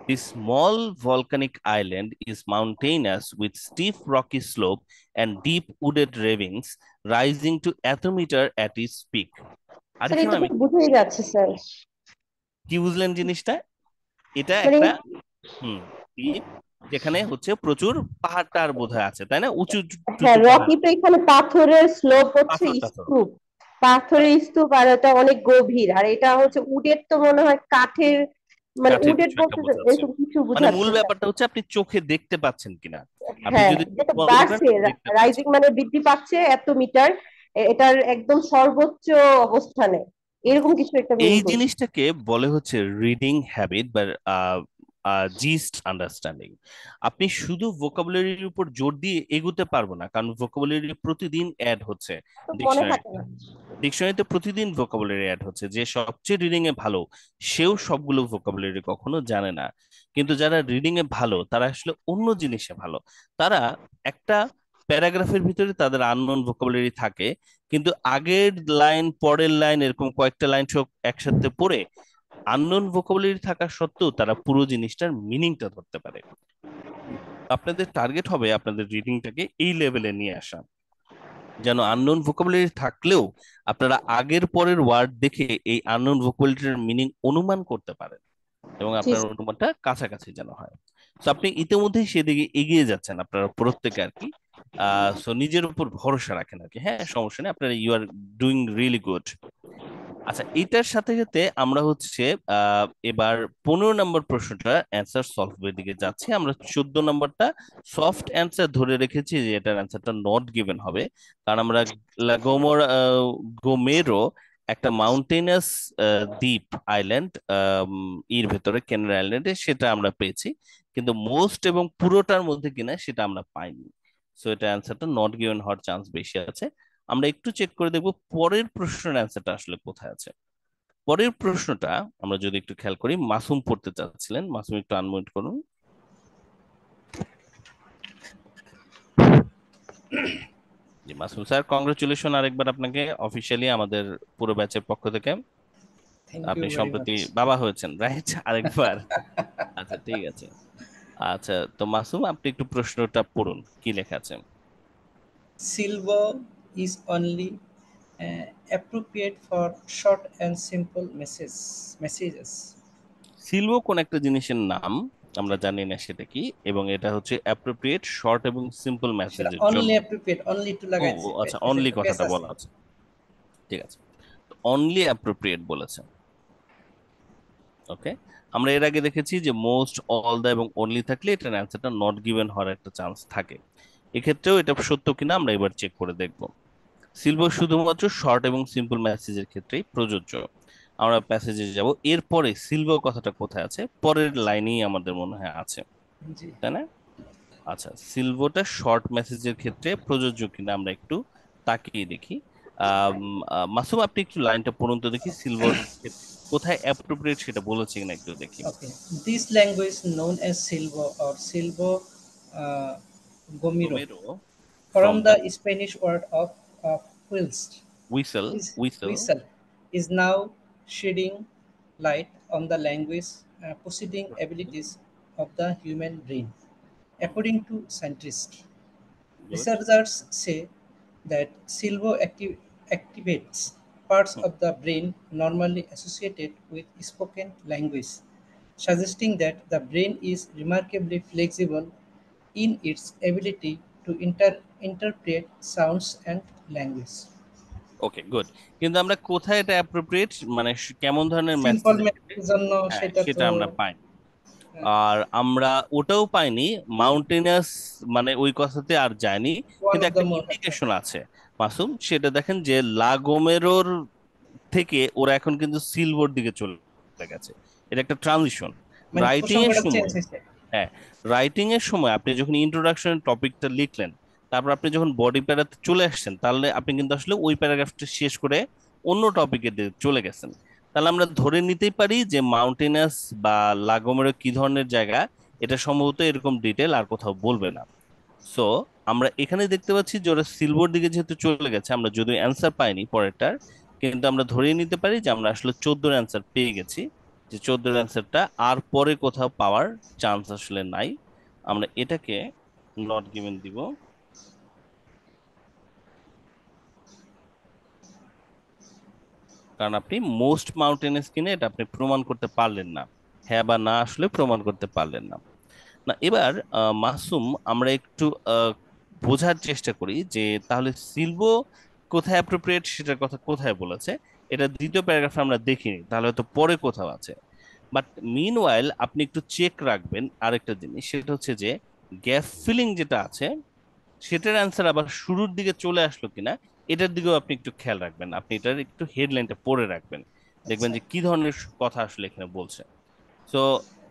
This small volcanic island is mountainous with steep rocky slope and deep wooded ravines rising to athometer at its peak. Sir Arifa এটা তো ম্যাম, বুঝেই যাচ্ছে স্যার। কি বুঝলেন জিনিসটা? এটা মানে একটা, হুম, দ্বীপ, যেখানে হচ্ছে প্রচুর পাহাড় টাহাড় বোধহয় আছে, তাই না? উঁচু হ্যাঁ, টুচু পাহাড়, রকি তো এখানে পাথরের স্লোপ হচ্ছে পাথর টাথর। স্তূপ, পাথরের স্তূপ, আর এটা অনেক গভীর, আর এটা হচ্ছে উডের তো মনে হয় কাঠের, মানে কাঠের উডের কিছু একটা বলতে তো বোঝাচ্ছে, এরকম কিছু মানে মূল বুঝাচ্ছে স্যার। ব্যাপারটা হচ্ছে আপনি চোখে দেখতে পাচ্ছেন কিনা, আপনি হ্যাঁ, যদি চোখ যেটা বন্ধ করেন বাড়ছে, আপনি দেখতে রাইজিং পাচ্ছেন। মানে বৃদ্ধি পাচ্ছে এত মিটার, এটার একদম সর্বোচ্চ অবস্থানে, এরকম কিছু একটা এই মিন করছে। জিনিসটাকে বলে হচ্ছে রিডিং হ্যাবিট বা জিস্ট আন্ডারস্ট্যান্ডিং। আপনি শুধু ভোকাবুলারির উপর জোর দিয়ে এগোতে পারবো না, কারণ ভোকাবুলারি প্রতিদিন অ্যাড হচ্ছে তো মনে থাকে ডিকশনারিতে। না। ডিকশনারিতে প্রতিদিন ভোকাবুলারি অ্যাড হচ্ছে, যে সবচেয়ে রিডিং এ ভালো সেও সবগুলো ভোকাবুলারি কখনো জানে না, কিন্তু যারা রিডিং এ ভালো তারা আসলে অন্য জিনিসে ভালো। তারা একটা প্যারাগ্রাফের ভিতরে তাদের আননোন ভোকাবুলারি থাকে, কিন্তু আগের লাইন পরের লাইন এরকম কয়েকটা লাইন সব একসাথে পড়ে আননোন ভোকাবুলারি থাকা সত্ত্বেও তারা পুরো জিনিসটার মিনিংটা ধরতে পারে। আপনাদের টার্গেট হবে আপনাদের রিডিংটাকে এই লেভেলে নিয়ে আসা, যেন আননোন ভোকাবুলারি থাকলেও আপনারা আগের পরের ওয়ার্ড দেখে এই আননোন ভোকাবুলারির মিনিং অনুমান করতে পারেন, এবং জি আপনার স্যার। অনুমানটা কাছাকাছি যেন হয়। তো আপনি ইতিমধ্যেই সেদিকে এগিয়ে যাচ্ছেন আপনারা প্রত্যেকে আর কি। সো নিজের উপর ভরসা রাখেন আর কি, হ্যাঁ সমস্যা নেই, আপনারা you are doing really good. আচ্ছা, এটার সাথে সাথে আমরা হচ্ছে এবার 15 নম্বর প্রশ্নটা অ্যান্সার সলভের দিকে যাচ্ছি। আমরা 14 নম্বরটা সফট অ্যান্সার ধরে রেখেছি যে এটার অ্যান্সারটা নট গিভেন হবে, কারণ আমরা গোমেরো একটা মাউন্টেনাস দ্বীপ আইল্যান্ড এর ভেতরে, ক্যানারি আইল্যান্ডে, সেটা আমরা পেয়েছি, কিন্তু মোস্ট এবং পুরোটার মধ্যে কিনা সেটা আমরা পাইনি। সো এটা অ্যান্সারটা নট গিভেন হওয়ার চান্স বেশি আছে। আমরা একটু চেক করে দেখবো পরের প্রশ্নের অ্যান্সারটা আসলে কোথায় আছে। পরের প্রশ্নটা আমরা যদি একটু খেয়াল করি, মাসুম পড়তে চাচ্ছিলেন, মাসুম একটু আনমিউট করুন। জি মাসুম স্যার, কংগ্রেচুলেশন আরেকবার আপনাকে অফিসিয়ালি আমাদের পুরো ব্যাচের পক্ষ থেকে। থ্যাংক ইউ আপনি ভেরি সম্প্রতি মাচ। বাবা হয়েছেন, রাইট? আরেকবার। আচ্ছা ঠিক আছে। আচ্ছা, তো মাসুম আপনি একটু প্রশ্নটা পড়ুন, কি লেখা আছে। Silver is only appropriate for short and simple messages. সিলভো কোন একটা জিনিসের নাম, আমরা জানি না সেটা কি, এবং এটা হচ্ছে অ্যাপ্রোপ্রিয়েট শর্ট এবং সিম্পল সেটা মেসেজের জন্য। only appropriate, only to ও লাগাই ও, দিছে, আচ্ছা, অনলি পেশ কথাটা আছে। বলা আছে, ঠিক আছে। অনলি অ্যাপ্রোপ্রিয়েট বলেছে, ওকে। আমরা এর আগে দেখেছি যে মোস্ট, অল দা এবং অনলি থাকলে এটার অ্যান্সারটা নট গিভেন হওয়ার একটা চান্স থাকে। এক্ষেত্রেও এটা সত্য কিনা আমরা এবার চেক করে দেখব। সিলভার শুধুমাত্র শর্ট এবং সিম্পল মেসেজের ক্ষেত্রেই প্রযোজ্য। আমরা প্যাসেজে যাব, এরপরে সিলভার কথাটা কোথায় আছে, পরের লাইনেই আমাদের মনে হয় আছে, জি, তাই না? আচ্ছা, সিলভারটা শর্ট মেসেজের ক্ষেত্রে প্রযোজ্য কিনা আমরা একটু তাকিয়ে দেখি। মাসুম আপনি একটু লাইনটা পড়ুন তো দেখি, সিলভার কোথায় অ্যাপ্রোপ্রিয়েট সেটা বলেছে কিনা একটু দেখি। okay. This language known as Silvo or Silvo uh, Gomero Romero from from the the Spanish word of whilst whistle, whistle. whistle is now shedding light on the language proceeding abilities of the human brain. According to scientists, good. researchers say that silvo activates parts of the brain normally associated with spoken language, suggesting that the brain is remarkably flexible in its ability to interpret sounds and language. Okay, good. কিন্তু আমরা কোথায় এটা অ্যাপ্রোপ্রিয়েট, মানে কেমন ধরনের সিম্পল মেসেজের ক্ষেত্রে, ম্যাথের জন্য হ্যাঁ সেটা সেটা তো আমরা পাইনি। আহ, আর আমরা ওটাও পাইনি, মাউন্টেনাস মানে ওই কথাতে আর যায়নি। one কিন্তু of একটা the more ইন্ডিকেশন আছে মাসুম, সেটা দেখেন যে লাগোমেরোর থেকে ওরা এখন কিন্তু সিলভার দিকে চলে গেছে। এটা একটা ট্রানজিশন মানে রাইটিং এর প্রসঙ্গটা চেঞ্জ সময়। হয়েছে। হ্যাঁ, রাইটিং এর সময় আপনি যখন ইন্ট্রোডাকশন টপিকটা লিখলেন, তারপর আপনি যখন বডি প্যারাতে চলে আসছেন, তাহলে আপনি কিন্তু আসলে ওই প্যারাগ্রাফটা শেষ করে অন্য টপিকে চলে গেছেন। তাহলে আমরা ধরে নিতেই পারি যে মাউন্টেনাস বা লাগোমেরো কি ধরনের জায়গা, এটা সম্ভবত এরকম ডিটেল আর কোথাও বলবে না। সো আমরা এখানে দেখতে পাচ্ছি যে ওরা সিলভার দিকে যেহেতু চলে গেছে, আমরা যদিও অ্যান্সার পাইনি পরেরটার, কিন্তু আমরা ধরে নিতে পারি যে আমরা আসলে 14 অ্যান্সার পেয়ে গেছি, যে 14 অ্যান্সারটা আর পরে কোথাও পাওয়ার চান্স আসলে নাই। আমরা এটাকে নট গিভেন দিব, কারণ আপনি মোস্ট মাউন্টেনিয়াস কিনে এটা আপনি প্রমাণ করতে পারলেন না, হ্যাঁ বা না আসলে প্রমাণ করতে পারলেন না। না, এবার মাসুম আমরা একটু বোঝার চেষ্টা করি যে তাহলে সিলভো কোথায় অ্যাপ্রোপ্রিয়েট সেটার কথা কোথায় বলেছে। এটা দ্বিতীয় প্যারাগ্রাফে আমরা দেখিনি, তাহলে হয়তো পরে কোথাও আছে। বাট মিনওয়াইল আপনি একটু চেক রাখবেন আরেকটা জিনিস, সেটা হচ্ছে যে গ্যাপ ফিলিং যেটা আছে সেটার অ্যান্সার আবার শুরুর দিকে চলে আসলো কিনা, এটার দিকেও আপনি একটু খেয়াল রাখবেন। আপনি এটার একটু হেডলাইনটা পড়ে রাখবেন, দেখবেন আচ্ছা, যে কি ধরনের কথা আসলে এখানে বলছে। তো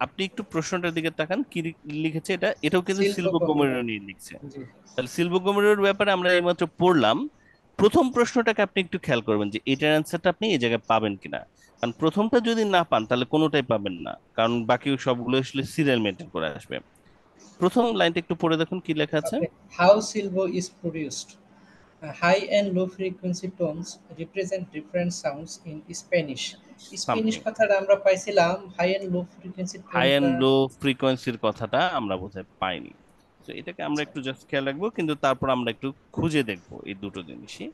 আপনি একটু প্রশ্নটার দিকে তাকান, কি লিখেছে এটা, এটাও কিন্তু সিল্ভো সিলভো গমিরো। গোমেরো নিয়ে লিখছে। জি, তাহলে সিলভো গোমেরোর ব্যাপারে আমরা এইমাত্র পড়লাম। প্রথম প্রশ্নটাকে আপনি একটু খেয়াল করবেন যে এটার অ্যান্সারটা আপনি এই জায়গায় পাবেন কিনা, কারণ প্রথমটা যদি না পান তাহলে কোনোটাই পাবেন না, কারণ বাকি সবগুলো আসলে সিরিয়াল মেনটেন করে আসবে। প্রথম লাইনটা একটু পড়ে দেখুন কি লেখা আছে। okay. How silvo is produced? High and low frequency tones represent different sounds in Spanish. Spanish something কথাটা আমরা পাইছিলাম high and low frequency high টোনটা। অ্যান্ড লো ফ্রিকোয়েন্সির কথাটা আমরা বোধহয় পাইনি। তো এটাকে আমরা আচ্ছা, একটু জাস্ট খেয়াল রাখবো, কিন্তু তারপর আমরা একটু খুঁজে দেখবো এই দুটো জিনিসই।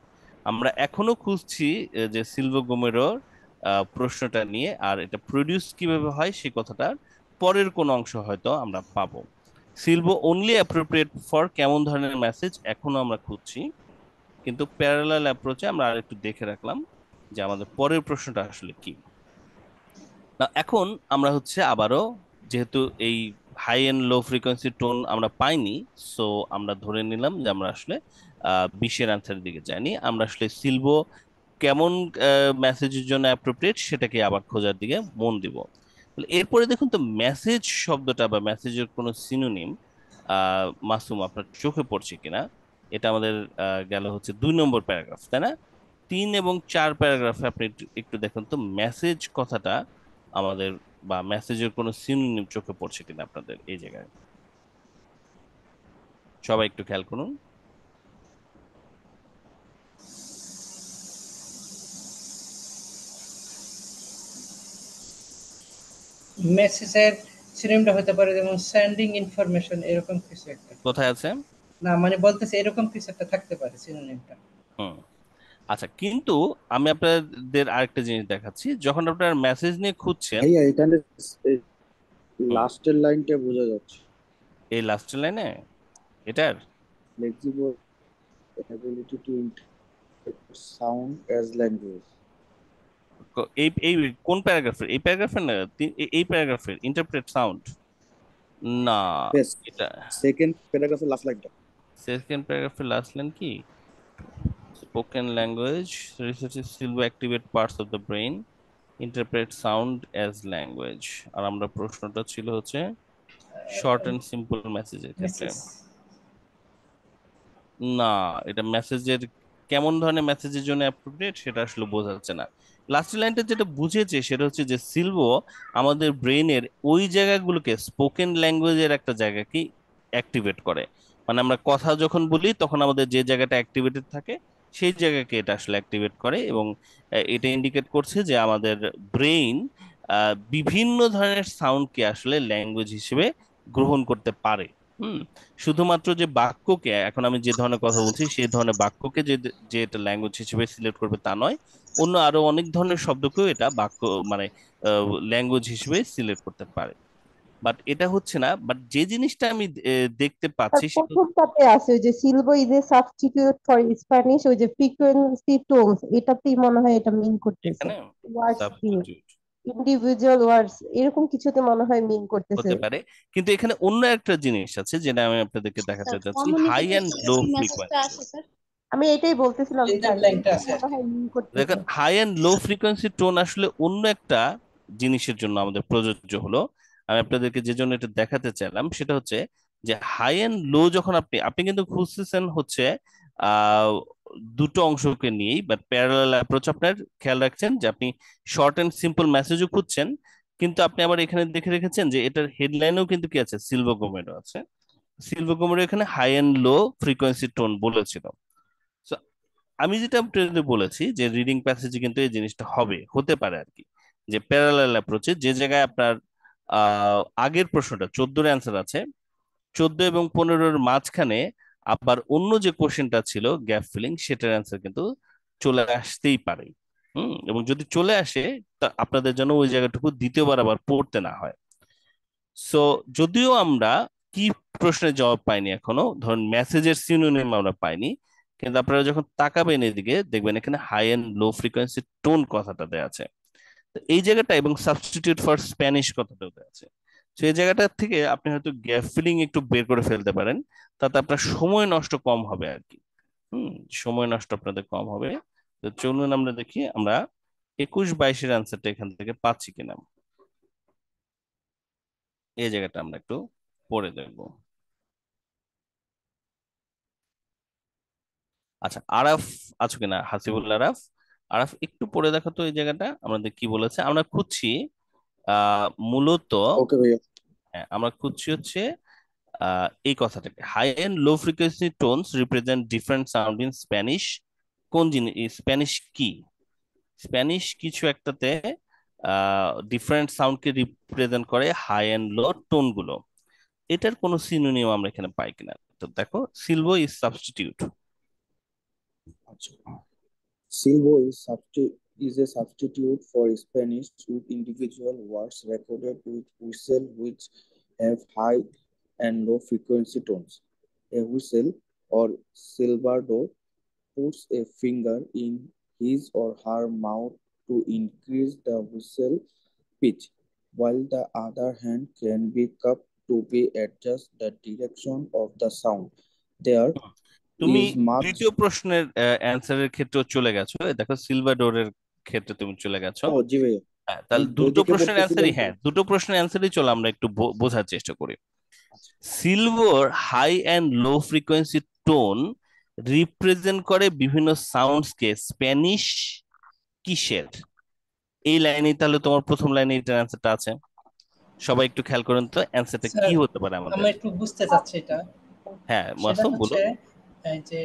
আমরা এখনো খুঁজছি যে সিলভো গোমেরোর প্রশ্নটা নিয়ে, আর এটা প্রডিউস কিভাবে হয় সেই কথাটার পরের কোন অংশ হয়তো আমরা পাবো। সিলভো অনলি অ্যাপ্রোপ্রিয়েট ফর কেমন ধরনের মেসেজ এখনো আমরা খুঁজছি, কিন্তু প্যারালাল অ্যাপ্রোচে আমরা আর একটু দেখে রাখলাম যে আমাদের পরের প্রশ্নটা আসলে কি। না এখন আমরা হচ্ছে আবারও, যেহেতু এই high and low frequency tone আমরা পাইনি, সো আমরা ধরে নিলাম যে আমরা আসলে 20-এর অ্যান্সারের দিকে যাইনি, আমরা আসলে সিলভো কেমন মেসেজের জন্য অ্যাপ্রোপ্রিয়েট সেটাকে আবার খোঁজার দিকে মন দিব। তাহলে এরপরে দেখুন তো মেসেজ শব্দটা বা মেসেজের কোনো সিনোনিম মাসুম আপনার চোখে পড়ছে কিনা। এটা আমাদের গেল হচ্ছে 2 নম্বর প্যারাগ্রাফ, তাই না? 3 এবং 4 প্যারাগ্রাফে আপনি একটু একটু দেখুন তো মেসেজ কথাটা আমাদের বা মেসেজের কোনো সিনোনিম চোখে পড়ছে কিনা আপনাদের এই জায়গায়। সবাই একটু খেয়াল করুন। মেসেজের সিনোনিমটা হতে পারে যেমন সেন্ডিং ইনফরমেশন, এরকম কিছু একটা। কোথায় আছে? না মানে বলতেছে এরকম কিছু একটা থাকতে পারে সিনোনিমটা। হুম, আচ্ছা, কিন্তু আমি আপনাদের আরেকটা জিনিস দেখাচ্ছি, যখন আপনার মেসেজ নিয়ে খুঁজছেন। ভাইয়া এখানে হুম, লাস্টের লাইনটা বোঝা যাচ্ছে, এই লাস্ট লাইনে এটার flexible ability to interpret sound as language. এই এই কোন প্যারাগ্রাফের, এই প্যারাগ্রাফের না এই প্যারাগ্রাফের ইন্টারপ্রেট সাউন্ড না, বেশ, এটা সেকেন্ড প্যারাগ্রাফের লাস্ট লাইনটা। সেকেন্ড প্যারাগ্রাফের লাস্ট লাইন কি? Spoken language researches Silbo activate parts of the brain, interpret sound as language. আর আমরা প্রশ্নটা ছিল হচ্ছে শর্ট এন্ড সিম্পল মেসেজের ক্ষেত্রে। মেসেজ না, এটা মেসেজের কেমন ধরনের মেসেজের জন্য অ্যাপ্রোপ্রিয়েট সেটা আসলে বোঝা যাচ্ছে না। লাস্ট লাইনটা যেটা বুঝেছে সেটা হচ্ছে যে সিলভো আমাদের ব্রেইনের ওই জায়গাগুলোকে স্পোকেন ল্যাঙ্গুয়েজের একটা জায়গাকে অ্যাক্টিভেট করে। মানে আমরা কথা যখন বলি তখন আমাদের যে জায়গাটা অ্যাক্টিভেটেড থাকে সেই জায়গাকে এটা আসলে অ্যাক্টিভেট করে, এবং এটা ইন্ডিকেট করছে যে আমাদের ব্রেইন বিভিন্ন ধরনের সাউন্ডকে আসলে ল্যাঙ্গুয়েজ হিসেবে গ্রহণ করতে পারে। হুম, শুধুমাত্র যে বাক্যকে, এখন আমি যে ধরনের কথা বলছি সেই ধরনের বাক্যকে যে যে এটা ল্যাঙ্গুয়েজ হিসেবে সিলেক্ট করবে তা নয়, অন্য আরো অনেক ধরনের শব্দকেও এটা বাক্য মানে ল্যাঙ্গুয়েজ হিসেবে সিলেক্ট করতে পারে। বাট এটা হচ্ছে না, বাট যে জিনিসটা আমি দেখতে তার পাচ্ছি সেটা প্রথমটাতে আছে ওই যে Silbo is a substitute for Spanish, ওই যে ফ্রিকোয়েন্সি টোনস, এটাতেই মনে হয় এটা মিন করতেছে। এখানে ওয়ার্ডস ফিল, সাবস্টিটিউট ইন্ডিভিজুয়াল ওয়ার্ডস, এরকম কিছুতে মনে হয় মিন করতেছে। হতে পারে, কিন্তু এখানে অন্য একটা জিনিস আছে যেটা আমি আপনাদেরকে দেখাতে স্যার চাচ্ছি, হাই কমিউনিকেটর অ্যান্ড থেকে লো কি মেসেজটা ফ্রিকোয়েন্সি। আসে স্যার? আমি এটাই বলতেছিলাম এন্ডের স্যার, লাইনটা এইটাই আছে আর মনে কি। হয় মিন করতেছে। দেখেন high and low frequency tone আসলে অন্য একটা জিনিসের জন্য আমাদের প্রযোজ্য হলো। আমি আপনাদেরকে যে জন্য এটা দেখাতে চাইলাম সেটা হচ্ছে যে হাই অ্যান্ড লো যখন আপনি আপনি কিন্তু খুঁজতেছেন হচ্ছে আহ দুটো অংশকে নিয়েই, বাট প্যারালাল অ্যাপ্রোচ আপনার খেয়াল রাখছেন যে আপনি শর্ট অ্যান্ড সিম্পল মেসেজও খুঁজছেন, কিন্তু আপনি আবার এখানে দেখে রেখেছেন যে এটার হেডলাইনেও কিন্তু কি আছে, সিলভো গোমেডো আছে। সিলভো গোমেডো এখানে high and low frequency tone বলেছিল। So, আমি যেটা আপনাদের বলেছি যে রিডিং প্যাসেজে কিন্তু এই জিনিসটা হবে, হতে পারে আর কি, যে প্যারালাল অ্যাপ্রোচে যে জায়গায় আপনার আগের প্রশ্নটা 14-এর অ্যান্সার আছে, 14 এবং 15-এর মাঝখানে আবার অন্য যে কোশ্চেনটা ছিল গ্যাপ ফিলিং, সেটার অ্যান্সার কিন্তু চলে আসতেই পারে। এবং যদি চলে আসে তা আপনাদের জন্য ওই জায়গাটুকু দ্বিতীয়বার আবার পড়তে না হয়। সো যদিও আমরা কি প্রশ্নের জবাব পাইনি এখনো, ধরুন মেসেজের সিনোনিম আমরা পাইনি, কিন্তু আপনারা যখন তাকাবেন এদিকে দেখবেন এখানে high and low frequency tone কথাটা দেওয়া আছে। তো এই জায়গাটা এবং সাবস্টিটিউট ফর স্প্যানিশ কথাটাও দেওয়া আছে। তো এই জায়গাটা থেকে আপনি হয়তো গ্যাপ ফিলিং একটু বের করে ফেলতে পারেন, তাতে আপনার সময় নষ্ট কম হবে আর কি। হুম, সময় নষ্ট আপনাদের কম হবে। তো চলুন আমরা দেখি আমরা 21-22-এর অ্যান্সারটা এখান থেকে পাচ্ছি কিনা। এই জায়গাটা আমরা একটু পড়ে দেখবো। আচ্ছা, আরাফ আছো কিনা, হাসিবুল আরাফ? আরাফ একটু পড়ে দেখো তো এই জায়গাটা আমাদের কি বলেছে। আমরা খুঁজছি মূলত, ওকে ভাইয়া। হ্যাঁ, আমরা খুঁজছি হচ্ছে এই কথাটাকে, high and low frequency tones represent different sound in Spanish. কোন জিনিস, স্প্যানিশ কি, স্প্যানিশ কিছু একটাতে ডিফারেন্ট সাউন্ডকে রিপ্রেজেন্ট করে হাই এন্ড লো টোন গুলো। এটার কোনো সিনোনিম আমরা এখানে পাই কিনা। তো দেখো, সিলভো ইজ সাবস্টিটিউট। আচ্ছা, silbo is a substitute for Spanish with individual words recorded with whistle which have high and low frequency tones. A whistle or silbado puts a finger in his or her mouth to increase the whistle pitch, while the other hand can be cupped to be adjust the direction of the sound. There তুমি is much. দ্বিতীয় প্রশ্নের অ্যান্সারের ক্ষেত্রেও চলে গেছো, এই দেখো সিলভাডোরের ক্ষেত্রে তুমি চলে গেছো। ও জি ভাইয়া, হ্যাঁ, আমি তাহলে বই দুটো দেখে প্রশ্নের পড়তেছিলাম অ্যান্সারই, তো। হ্যাঁ দুটো প্রশ্নের অ্যান্সারই চলো আমরা একটু বোঝার চেষ্টা করি। Silver high and low frequency tone represent করে বিভিন্ন সাউন্ডসকে স্প্যানিশ কিসের? এই লাইনে তাহলে তোমার প্রথম লাইনে এটার অ্যান্সারটা আছে, সবাই একটু খেয়াল করুন তো অ্যান্সারটা কি স্যার হতে পারে আমাদের। আমরা একটু বুঝতে চাচ্ছি এটা। হ্যাঁ সেটা মাসুম বলো। হচ্ছে এই যে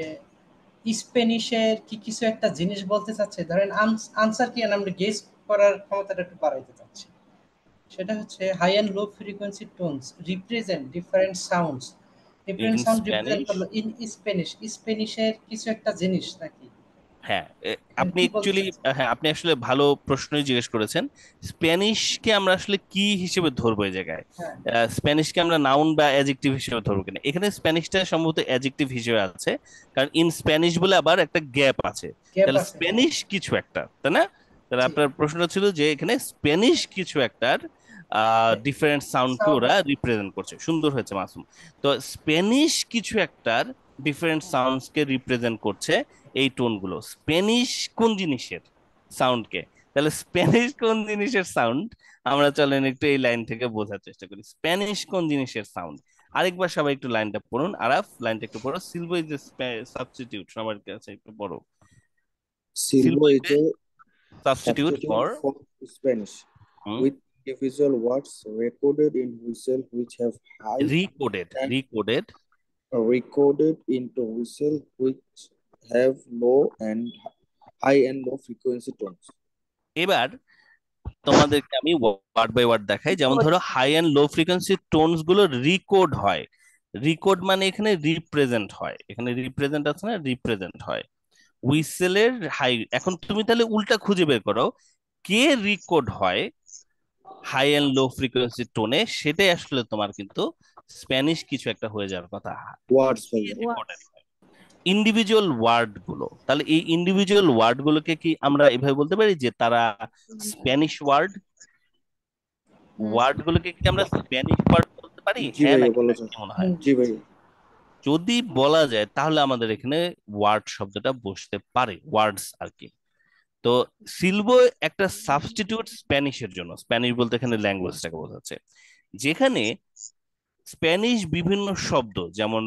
স্প্যানিশের কি কিছু একটা জিনিস বলতে চাচ্ছে, ধরেন আনসার কি আমরা গেস করার ক্ষমতাটা একটু বাড়াইতে চাচ্ছি। সেটা হচ্ছে high and low frequency tones represent different sounds. Different in sound represent Spanish. করলো ইন স্প্যানিশ, স্প্যানিশের কিছু একটা জিনিস নাকি? হ্যাঁ আপনি কি বলতে অ্যাকচুয়ালি, চাচ্ছেন? হ্যাঁ আপনি আসলে ভালো প্রশ্নই জিজ্ঞেস করেছেন। স্প্যানিশকে আমরা আসলে কি হিসেবে ধরবো এই জায়গায়? হ্যাঁ, স্প্যানিশকে আমরা নাউন বা অ্যাডজেক্টিভ হিসেবে ধরবো কিনা? এখানে স্প্যানিশটা সম্ভবত অ্যাডজেক্টিভ হিসেবে আছে, কারণ ইন স্প্যানিশ বলে আবার একটা গ্যাপ আছে। গ্যাপ তাহলে আছে, হ্যাঁ। স্প্যানিশ কিছু একটা, তাই না? তাহলে জি, আপনার প্রশ্ন ছিল যে এখানে স্প্যানিশ কিছু একটার ডিফারেন্ট সাউন্ডকে সাউন্ড। ওরা রিপ্রেজেন্ট করছে। সুন্দর হয়েছে মাসুম। তো স্প্যানিশ কিছু একটার ডিফারেন্ট সাউন্ডসকে রিপ্রেজেন্ট করছে এই টোনগুলো। স্প্যানিশ কোন জিনিসের সাউন্ডকে? তাহলে স্প্যানিশ কোন জিনিসের সাউন্ড আমরা চলেন একটু এই লাইন থেকে বোঝার চেষ্টা করি। স্প্যানিশ কোন জিনিসের সাউন্ড? আরেকবার সবাই একটু লাইনটা পড়ুন, আরাফ লাইনটা একটু পড়ো। সিলভো ইজ সাবস্টিটিউট, সবার কাছে একটু পড়ো। Silvo সিলভো is is a substitute substitute for. for Spanish, with individual words recorded in whistle which have high রিকোডেড, and রিকোডেড। recorded into whistle which have high and low frequency tones. এবার তোমাদেরকে আমি ওয়ার্ড বাই ওয়ার্ড দেখাই। যেমন ধরো high and low frequency tones গুলো রিকোড হয়। রিকোড মানে এখানে রিপ্রেজেন্ট হয়, এখানে রিপ্রেজেন্ট আছে না, রিপ্রেজেন্ট হয় হুইসেলের হাই। এখন তুমি তাহলে উল্টা খুঁজে বের করো, কে রিকোড হয় হাই এন্ড লো ফ্রিকোয়েন্সি টোনে, সেটাই আসলে তোমার কিন্তু স্প্যানিশ কিছু একটা হয়ে যাওয়ার কথা। Words ভাইয়া। রিকর্ডেড ইন্ডিভিজুয়াল ওয়ার্ড গুলো। তাহলে এই ইন্ডিভিজুয়াল ওয়ার্ড গুলোকে কি আমরা এভাবে বলতে পারি যে তারা স্প্যানিশ ওয়ার্ড? ওয়ার্ড গুলোকে কি আমরা স্প্যানিশ ওয়ার্ড বলতে পারি, জি হ্যাঁ ভাইয়া, নাকি বলা না? যায়। কি মনে হয়? জি ভাইয়া। যদি বলা যায় তাহলে আমাদের এখানে ওয়ার্ড শব্দটা বসতে পারে, ওয়ার্ডস আর কি। তো সিলভো একটা সাবস্টিটিউট স্প্যানিশের জন্য। স্প্যানিশ বলতে এখানে ল্যাঙ্গুয়েজটাকে বোঝাচ্ছে, যেখানে স্প্যানিশ বিভিন্ন শব্দ, যেমন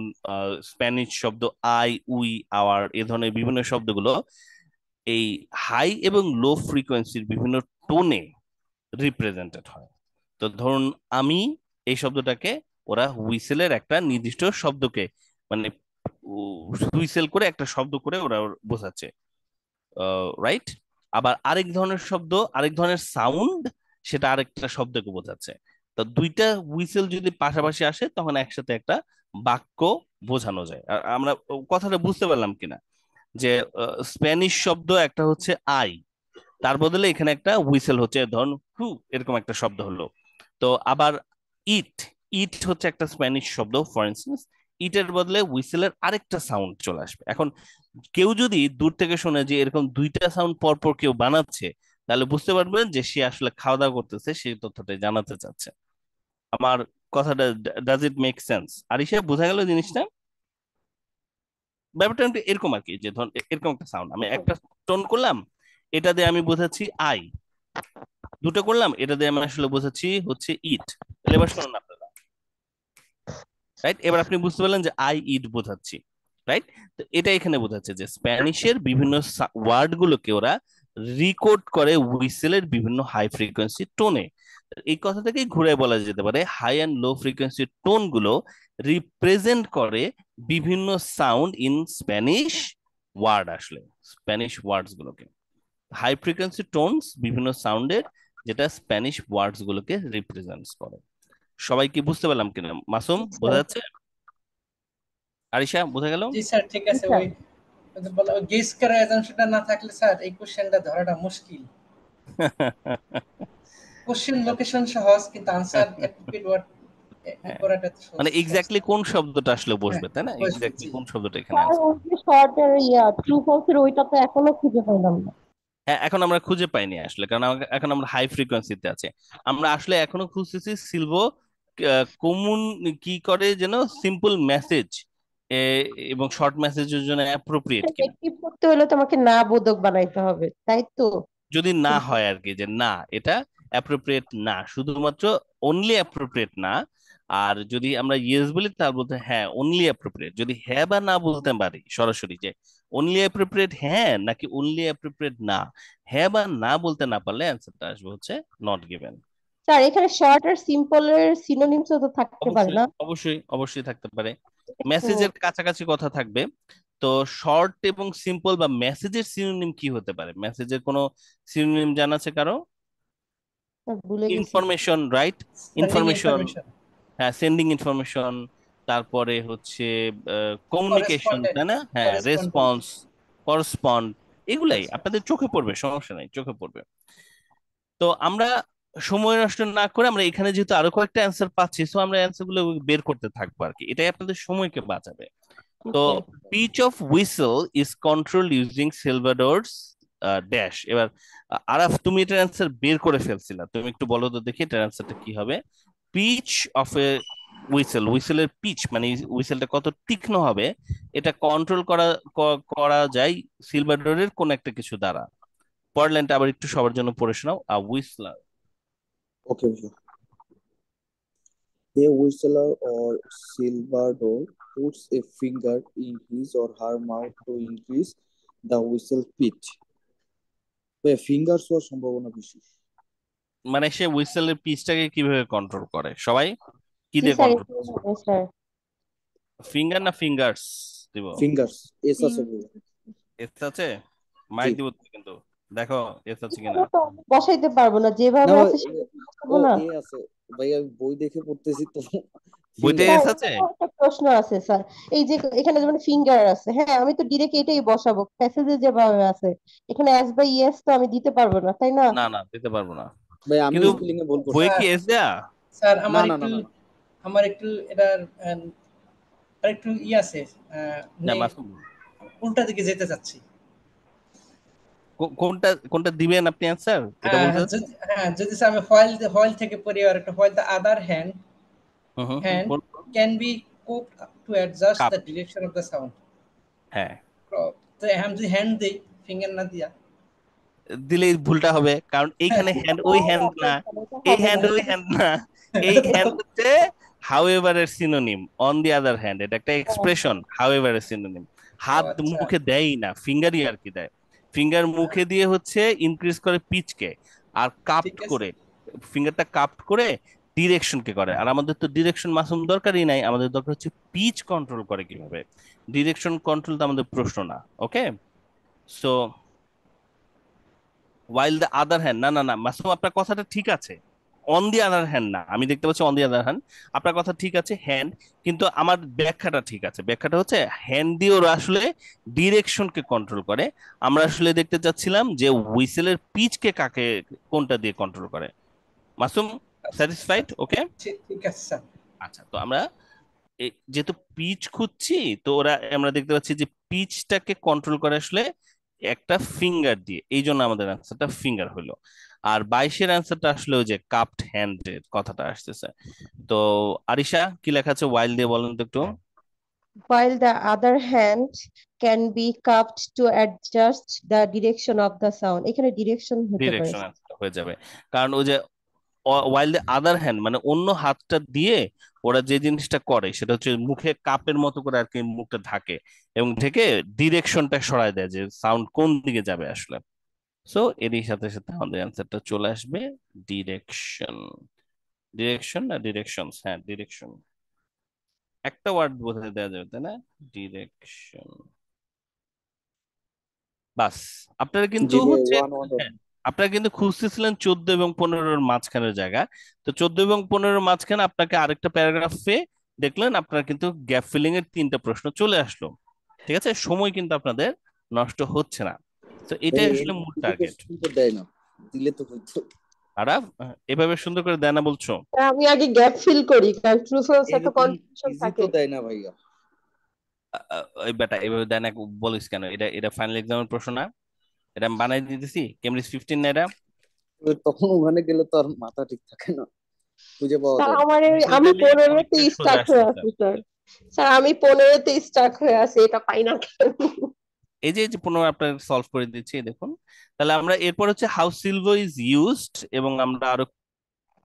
স্প্যানিশ শব্দ আই, উই, আওয়ার, এ ধরনের বিভিন্ন শব্দগুলো এই হাই এবং লো ফ্রিকোয়েন্সির বিভিন্ন টোনে রিপ্রেজেন্টেড হয়। তো ধরুন আমি, এই শব্দটাকে ওরা হুইসেলের একটা নির্দিষ্ট শব্দকে, মানে হুইসেল করে একটা শব্দ করে ওরা বোঝাচ্ছে, রাইট? আবার আরেক ধরনের শব্দ, আরেক ধরনের সাউন্ড, সেটা আরেকটা শব্দকে বোঝাচ্ছে। তো দুইটা হুইসেল যদি পাশাপাশি আসে তখন একসাথে একটা বাক্য বোঝানো যায়। আর আমরা কথাটা বুঝতে পারলাম কিনা যে স্প্যানিশ শব্দ একটা হচ্ছে আই, তার বদলে এখানে একটা হুইসেল হচ্ছে, ধরুন হু, এরকম একটা শব্দ হলো। তো আবার ইট, ইট হচ্ছে একটা স্প্যানিশ শব্দ ফর ইনস্টেন্স, ইটের বদলে হুইসেলের আরেকটা সাউন্ড চলে আসবে। এখন কেউ যদি দূর থেকে শুনে যে এরকম দুইটা সাউন্ড পর পর কেউ বানাচ্ছে, তাহলে বুঝতে পারবেন যে সে আসলে খাওয়া দাওয়া করতেছে, সেই তথ্যটাই জানাতে চাচ্ছে। আমার কথাটা does it make sense? Arisha, বোঝা গেল জিনিসটা? ব্যাপারটা একটু এরকম আর কি, যে ধরুন এরকম একটা সাউন্ড আমি একটা টোন করলাম, এটা দিয়ে আমি বোঝাচ্ছি আই। দুটো করলাম, এটা দিয়ে আমি আসলে বোঝাচ্ছি হচ্ছে ইট। তাহলে এবার শুনুন আপনারা, রাইট? এবার আপনি বুঝতে পারলেন যে আই ইট বোঝাচ্ছি, রাইট? তো এটা এখানে বোঝাচ্ছে যে স্প্যানিশের বিভিন্ন ওয়ার্ড গুলোকে ওরা রিকোড করে হুইসেলের বিভিন্ন হাই ফ্রিকোয়েন্সি টোনে। এই কথা থেকেই ঘুরে বলা যেতে পারে high and low frequency tone গুলো রিপ্রেজেন্ট করে বিভিন্ন সাউন্ড ইন স্প্যানিশ ওয়ার্ড, আসলে স্প্যানিশ ওয়ার্ডস গুলোকে। হাই ফ্রিকোয়েন্সি টোনস বিভিন্ন সাউন্ডের, যেটা স্প্যানিশ ওয়ার্ডস গুলোকে রিপ্রেজেন্টস করে। সবাই কি বুঝতে পারলাম কিনা? মাসুম, বোঝা যাচ্ছে? আরিশা, বোঝা গেল? জি স্যার, ঠিক আছে। ওই বলা গেস করার অ্যাজাম্পশনটা না থাকলে স্যার এই কোশ্চেনটা ধরাটা মুশকিল। কোশ্চেন লোকেশন সহজ, কিন্তু আনসার অ্যাপ্রোপ্রিয়েট ওয়ার্ড ই হ্যাঁ, করাটা তো মানে সহজ। এক্স্যাক্টলি কোন শব্দটা আসলে হ্যাঁ, বসবে, তাই না? বসবে, এক্স্যাক্টলি জি। কোন শব্দটা এখানে স্যার আছে। ওই যে শর্টের ট্রু ফলসের ওইটা তো এখনো খুঁজে পাইলাম না। হ্যাঁ, এখন আমরা খুঁজে পাইনি আসলে, কারণ এখন আমরা হাই ফ্রিকোয়েন্সিতে আছে। আমরা আসলে এখনো খুঁজতেছি সিলভো কমন কি করে যেন সিম্পল মেসেজ এবং শর্ট মেসেজের জন্য অ্যাপ্রোপ্রিয়েট কিনা। অ্যাক্টিভ করতে হলে তোমাকে না বোধক বানাইতে হবে, তাই তো? যদি না হয় আর কি, যে না এটা অ্যাপ্রোপ্রিয়েট না, শুধুমাত্র অনলি অ্যাপ্রোপ্রিয়েট না। আর যদি আমরা ইয়েস বলি তার বলতে হ্যাঁ অনলি অ্যাপ্রোপ্রিয়েট। যদি হ্যাঁ বা না বলতে পারি সরাসরি যে অনলি অ্যাপ্রোপ্রিয়েট হ্যাঁ নাকি অনলি অ্যাপ্রোপ্রিয়েট না, হ্যাঁ বা না বলতে না পারলে অ্যান্সারটা আসবে হচ্ছে নট গিভেন। স্যার এখানে শর্ট আর সিম্পল এর সিনোনিমস তো থাকতে পারে অবশ্যই না? অবশ্যই অবশ্যই থাকতে পারে, একটু মেসেজের কাছাকাছি কথা থাকবে। তো শর্ট এবং সিম্পল বা মেসেজের সিনোনিম কি হতে পারে? মেসেজের কোনো সিনোনিম জানা আছে কারো? ভুলে গেছি। Information, right? Sending information, information, হ্যাঁ সেন্ডিং ইনফরমেশন। তারপরে হচ্ছে কমিউনিকেশন, করেসপন্ডেন্ট, তাই না? হ্যাঁ, করেসপন্ডেন্ট। রেসপন্স, করসপন্ড, এগুলাই আচ্ছা, আপনাদের চোখে পড়বে, সমস্যা নাই, চোখে পড়বে। তো আমরা সময় নষ্ট না করে আমরা এখানে যেহেতু আরো কয়েকটা অ্যান্সার পাচ্ছি, তো আমরা অ্যান্সার গুলো বের করতে থাকবো আর কি, এটাই আপনাদের সময়কে বাঁচাবে। তো okay. Pitch of whistle is control using silbadores dash. এবার আরাফ, তুমি এটার অ্যান্সার বের করে ফেলছিলা, তুমি একটু বলো তো দেখি এটার অ্যান্সারটা কি হবে। পিচ অফ এ হুইসেল, হুইসেলের পিচ মানে হুইসেলটা কত তীক্ষ্ণ হবে, এটা কন্ট্রোল করা যায় সিলভাডোরের কোন একটা কিছু দ্বারা। পরের লাইনটা আবার একটু সবার জন্য পড়ে শোনাও। Whistler. Okay, okay. A whistler or silverbird puts a finger in his or her mouth to increase the whistle pitch. Finger হওয়ার সম্ভাবনা বেশি। মানে সে হুইসেলের পিচটাকে কিভাবে কন্ট্রোল করে, সবাই কি জি দিয়ে স্যার, কন্ট্রোল একটু করে? হবে স্যার। ফিঙ্গার না ফিঙ্গার্স দিব? ফিঙ্গার্স, এস আছে বলে। এস আছে, জি। মাইক দিব তো কিন্তু, দেখো এস আছে কিনা। এভাবে তো আমি বসাইতে পারবো না, না যেভাবে ভাই, আছে সেভাবে বসাবো ও না। এ আছে ভাই, আমি বই দেখে পড়তেছি তো। বইতে ফিঙ্গার। স্যার এস আছে? এখানে একটা প্রশ্ন আছে স্যার, এই যে এখানে যেমন ফিঙ্গার আছে, হ্যাঁ আমি তো ডিরেক্ট এটাই বসাবো প্যাসেজে যেভাবে আছে। এখানে এস বাই ইয়েস তো আমি দিতে পারবো না, তাই না? না না, দিতে পারবো না। ভাই আমি কিন্তু স্পেলিং এ ভুল করছি। বইয়ে স্যার, কি এস দেয়া? স্যার না আমার না না একটু, না না। এটার আর একটু আছে, না মানে মাসুম, উল্টা দিকে যেতে চাচ্ছি। কোনটা কোনটা দিবেন আপনি অ্যান্সার, এটা বলতে চাচ্ছেন? যদি স্যার আমি হয়েল থেকে পড়ি, আর একটা while the other hand hmm hmm hmm, hand বলুন। Can be cupped to adjust cup, the direction of the sound. হ্যাঁ। তো আমি যদি হ্যান্ড দিই, ফিঙ্গার না দিয়া। দিলেই ভুলটা হবে, কারণ এইখানে হ্যান্ড ওই হ্যান্ড না, এটা এই হবে না। হ্যান্ড ওই হ্যান্ড না। এই হ্যান্ড হচ্ছে হাউএভার এর synonym, on the other hand, এটা একটা এক্সপ্রেশন, হাউএভার এর সিনোনিম। ও হাত আচ্ছা, মুখে দেয়ই না, ফিঙ্গারই আর কি দেয়। ফিঙ্গার মুখে দিয়ে হচ্ছে ইনক্রিজ করে পিচকে, আর ঠিক কাপ্ট আছে। করে, ফিঙ্গারটা কাপ্ট করে ডিরেকশনকে করে। আর আমাদের তো ডিরেকশন মাসুম দরকারই নাই, আমাদের দরকার হচ্ছে পিচ কন্ট্রোল করে কিভাবে। ডিরেকশন কন্ট্রোল তো আমাদের প্রশ্ন না। Okay, so while the other hand, না না না মাসুম, আপনার কথাটা ঠিক আছে। অন দি আদার হ্যান্ড না, আমি দেখতে পাচ্ছি অন দি আদার হ্যান্ড, আপনার কথা ঠিক আছে হ্যান্ড, কিন্তু আমার ব্যাখ্যাটা ঠিক আছে। ব্যাখ্যাটা হচ্ছে হ্যান্ড দিয়ে ওরা আসলে ডিরেকশনকে কন্ট্রোল করে। আমরা আসলে দেখতে চাচ্ছিলাম যে হুইসেলের পিচকে কাকে, কোনটা দিয়ে কন্ট্রোল করে। মাসুম, আচ্ছা, স্যাটিসফাইড? আচ্ছা, ওকে। ঠিক আছে স্যার। আচ্ছা, তো আমরা যেহেতু পিচ খুঁজছি, তো আমরা দেখতে পাচ্ছি যে পিচটাকে কন্ট্রোল করে আসলে একটা ফিঙ্গার দিয়ে, এই জন্য আমাদের অ্যান্সারটা ফিঙ্গার হলো। আর 22-এর অ্যান্সারটা আসলে ওই যে কাপড হ্যান্ডের কথাটা আসতেছে। তো আরিশা, কি লেখা আছে ওয়াইল দিয়ে বলেন তো একটু। While the other hand can be cupped to adjust the direction of the sound, এখানে ডিরেকশন হতে পারে। ডিরেকশন অ্যান্সারটা হয়ে যাবে, কারণ ওই যে ওয়াইল দ্য আদার হ্যান্ড মানে অন্য হাতটা দিয়ে ওরা যে জিনিসটা করে সেটা হচ্ছে মুখে কাপের মতো করে আর কি মুখটা ঢাকে, এবং ঢেকে ডিরেকশনটা সরায় দেয় যে সাউন্ড কোন দিকে যাবে আসলে। সো এরই সাথে সাথে আমাদের অ্যান্সারটা চলে আসবে ডিরেকশন। ডিরেকশন না ডিরেকশনস, হ্যাঁ ডিরেকশন, একটা ওয়ার্ড বোঝাতে দেওয়া যাবে তাই না? ডিরেকশন। বাস। আপনারা কিন্তু জি ভাই, হচ্ছে, ওয়ান ওয়ান। হ্যাঁ, আপনারা কিন্তু খুঁজতেছিলেন 14 এবং 15-র মাঝখানের জায়গা। তো 14 এবং 15-র মাঝখানে আপনাকে আরেকটা প্যারাগ্রাফে দেখলেন আপনার কিন্তু গ্যাপ ফিলিং এর 3টা প্রশ্ন চলে আসলো। ঠিক আছে, সময় কিন্তু আপনাদের নষ্ট হচ্ছে না। তো ভাই এটাই এর আসলে মূল দিকে তো টার্গেট। শুনতে দেয় না, দিলে তো হইতো। আরাফ, এভাবে সুন্দর করে দেয় না বলছো? আমি আগে গ্যাপ ফিল করি, কারণ ট্রু ফলস এত এরকম কনফিউশন ইজি তো থাকে। দেয় না ভাইয়া। ওই বেটা এভাবে দেয় না বলিস কেন? এটা এটা ফাইনাল এক্সামের প্রশ্ন না? এটা আমি বানাই দিতেছি, কেমব্রিজ 15 না এটা? তখন ওখানে গেলে তো আর মাথা ঠিক থাকে না, খুঁজে পাওয়া স্যার যায় না। আমার আমি রিজনালি 15তে অনেকটা সোজা স্টাক হয়ে আসছে স্যার। আছি স্যার। স্যার আমি 15তে স্টাক হয়ে আছি, এটা পাই না কেন? এই যে পুনরায় আপনার সলভ করে দিচ্ছি, এই দেখুন। তাহলে আমরা এরপর হচ্ছে হাউ সিলভার ইজ ইউজড, এবং আমরা আরো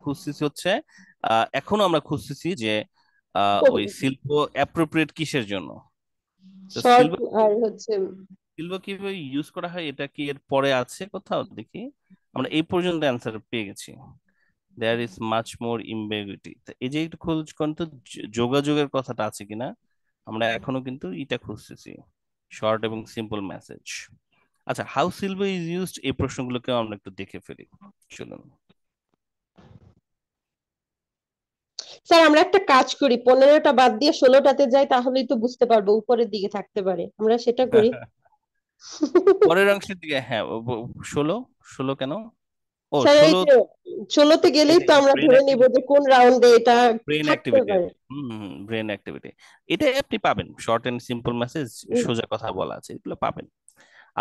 খুঁজতেছি হচ্ছে এখনো আমরা খুঁজতেছি যে ওই শিল্প অ্যাপ্রোপ্রিয়েট কিসের জন্য। তো শর্ট সিলভার, আর হচ্ছে সিলভার কিভাবে ইউজ করা হয় এটা কি এর পরে আছে কোথাও দেখি? আমরা এই পর্যন্ত অ্যান্সার পেয়ে গেছি। There is much more ambiguity. এই যে একটু খোঁজ কোন তো যোগাযোগের কথাটা আছে কিনা, আমরা এখনো কিন্তু এটা খুঁজতেছি, শর্ট এবং সিম্পল মেসেজ। আচ্ছা, হাউ সিলভার ইজ ইউজড, এই প্রশ্নগুলোকে আমরা একটু দেখে ফেলি, চলুন। স্যার আমরা একটা কাজ করি, 15টা বাদ দিয়ে 16টাতে যাই, তাহলেই তো বুঝতে পারবো উপরের দিকে থাকতে পারে, আমরা সেটা করি। পরের অংশের দিকে, হ্যাঁ 16, 16 কেন? ও স্যার এই 16, যে 16তে এই গেলেই যে তো আমরা ব্রেন ধরে নিব যে অ্যাক্টিভিটি, কোন রাউন্ডে এটা ব্রেন থাকতে অ্যাক্টিভিটি, পারে। ব্রেন অ্যাক্টিভিটি, এটা আপনি পাবেন। শর্ট এন্ড সিম্পল মেসেজ, উম, সোজা কথা বলা আছে, এগুলো পাবেন।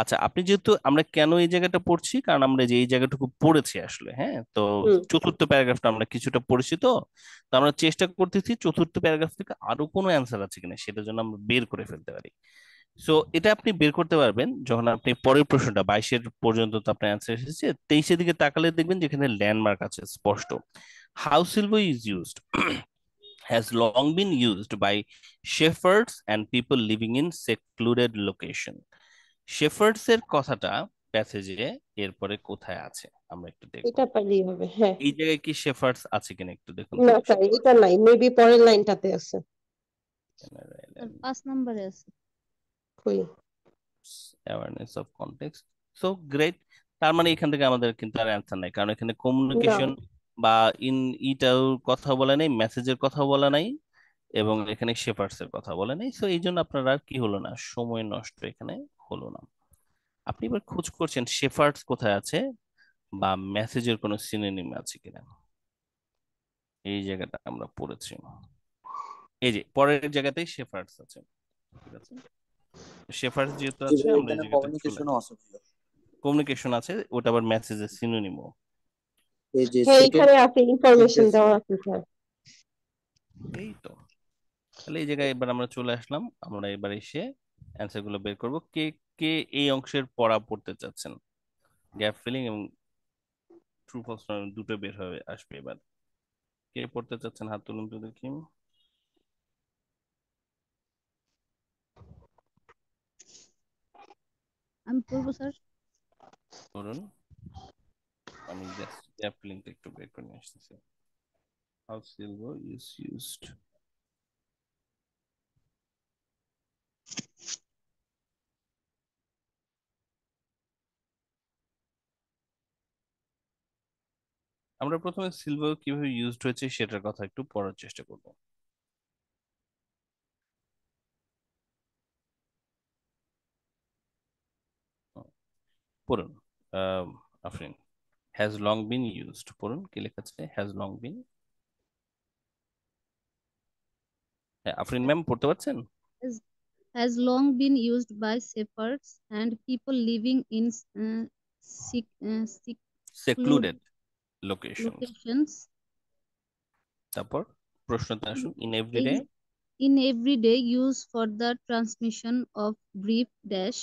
আচ্ছা, আপনি যেহেতু, আমরা কেন এই জায়গাটা পড়ছি, কারণ আমরা যে এই জায়গাটুকু পড়েছি আসলে, হ্যাঁ তো হুম। চতুর্থ প্যারাগ্রাফটা আমরা কিছুটা পড়েছি, তো আমরা চেষ্টা করতেছি চতুর্থ প্যারাগ্রাফ থেকে আরো কোনো অ্যান্সার আছে কিনা সেটার জন্য আমরা বের করে ফেলতে পারি। সো এটা আপনি বের করতে পারবেন যখন আপনি পরের প্রশ্নটা 22-এর পর্যন্ত তো আপনার অ্যান্সার এসেছে, 23-এর দিকে তাকালে দেখবেন যেখানে ল্যান্ডমার্ক আছে স্পষ্ট। How silver is used has long been used by shepherds and people living in secluded location. Shepherds এর কথাটা প্যাসেজে এরপরে কোথায় আছে আমরা একটু দেখব। এটা পারলেই হবে, হ্যাঁ। এই জায়গায় কি শেফার্ডস আছে কিনা একটু দেখুন তো। না স্যার এটা নাই, মেবি পরের লাইনটাতে আছে। আর 5 নম্বরে আছে। কই? Awareness of context, so great. তার মানে এখান থেকে আমাদের কিন্তু আর অ্যান্সার নাই, কারণ এখানে না কমিউনিকেশন বা ইন ইটার কথা বলা নেই, মেসেজের কথা বলা নাই, এবং এখানে শেফার্ডস এর কথা বলা নেই। সো এই জন্য আপনার আর কি হলো না, সময় নষ্ট এখানে হলো না। আপনি এবার খোঁজ করছেন শেফার্ডস কোথায় আছে বা মেসেজের কোনো সিনোনিম আছে কিনা। এই জায়গাটা আমরা পড়েছি, এই যে পরের জায়গাতেই শেফার্ডস আছে, ঠিক আছে। শেফার্ডস যেহেতু জি আছে ভাই, আমরা এই এখানে জায়গাতে চলে কমিউনিকেশনও আসি। আছে ভাইয়া। কমিউনিকেশন আছে, ওটা আবার মেসেজের সিনোনিমও। এই যে হ্যাঁ সেকেন্ড এখানে আছে, ইনফরমেশন সেন্টেন্সে। দেওয়া আছে স্যার। এই তো, তাহলে এই জায়গায় এবার আমরা চলে আসলাম। আমরা এবার এসে অ্যান্সার গুলো বের করব। কে কে এই অংশের পড়া পড়তে চাচ্ছেন? গ্যাপ ফিলিং এবং ট্রু ফলস দুটো বের হয়ে আসবে এবার। কে পড়তে চাচ্ছেন হাত তুলুন তো দেখি। আমি পড়বো স্যার। ধরুন, আমি জাস্ট গ্যাপ ফিলিংটা একটু বের করে নিয়ে আসতেছি। হাউ সিলভার ইজ ইউজড, আমরা প্রথমে সিলভার কিভাবে ইউজড হয়েছে সেটার কথা একটু পড়ার চেষ্টা করব। পড়ুন, Afrin. Has long been used, পড়ুন কি লেখা আছে, হ্যাজ লং বিন। হ্যাঁ আফরিন ম্যাম, পড়তে পারছেন? Has, has long been used by shepherds and people living in secluded secluded locations. locations তারপর প্রশ্নতে আসুন, in everyday. is in everyday use for the transmission of brief dash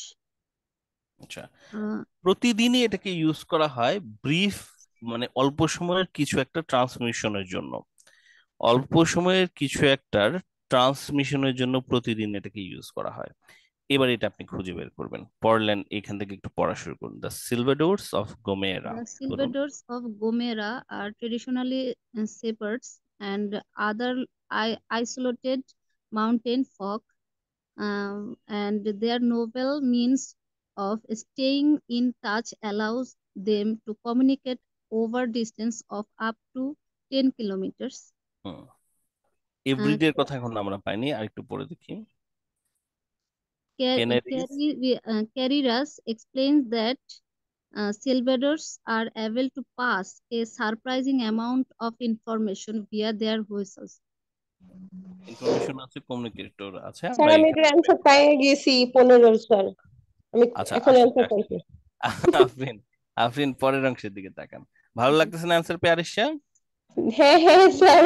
আচ্ছা, uh, প্রতিদিনই এটাকে ইউজ করা হয় ব্রিফ, মানে অল্প সময়ের কিছু একটা ট্রান্সমিশনের জন্য। অল্প সময়ের কিছু একটার ট্রান্সমিশনের জন্য প্রতিদিন এটাকে ইউজ করা হয়। এবার এটা আপনি খুঁজে বের করবেন। পড়লেন, এখান থেকে একটু পড়া শুরু করুন। দ্য সিলভাডোরস অফ গোমেরা, the বলুন। Silvadores of Gomera are traditionally shepherds and other isolated mountain folk, and their novel means of staying in touch allows them to communicate over distance of up to 10 kilometers. হুম, Uh, এভরিডে কথা এখন আমরা পাইনি, আর একটু পড়ে দেখি। Canaries, Carreras explains that Salvadors are able to pass a surprising amount of information via their whistles. Information আছে, কমিউনিকেটর আছে, স্যার আমরা আমি এখানে এটার অ্যান্সার পেয়ে গেছি 15 স্যার, আমি আচ্ছা এখন আসেন অ্যান্সার আসেন। পাইছি। আফরিন, আফরিন পরের অংশের দিকে তাকান। ভালো লাগতেছে না অ্যান্সার পেয়ে আরিশা? হ্যাঁ হ্যাঁ স্যার।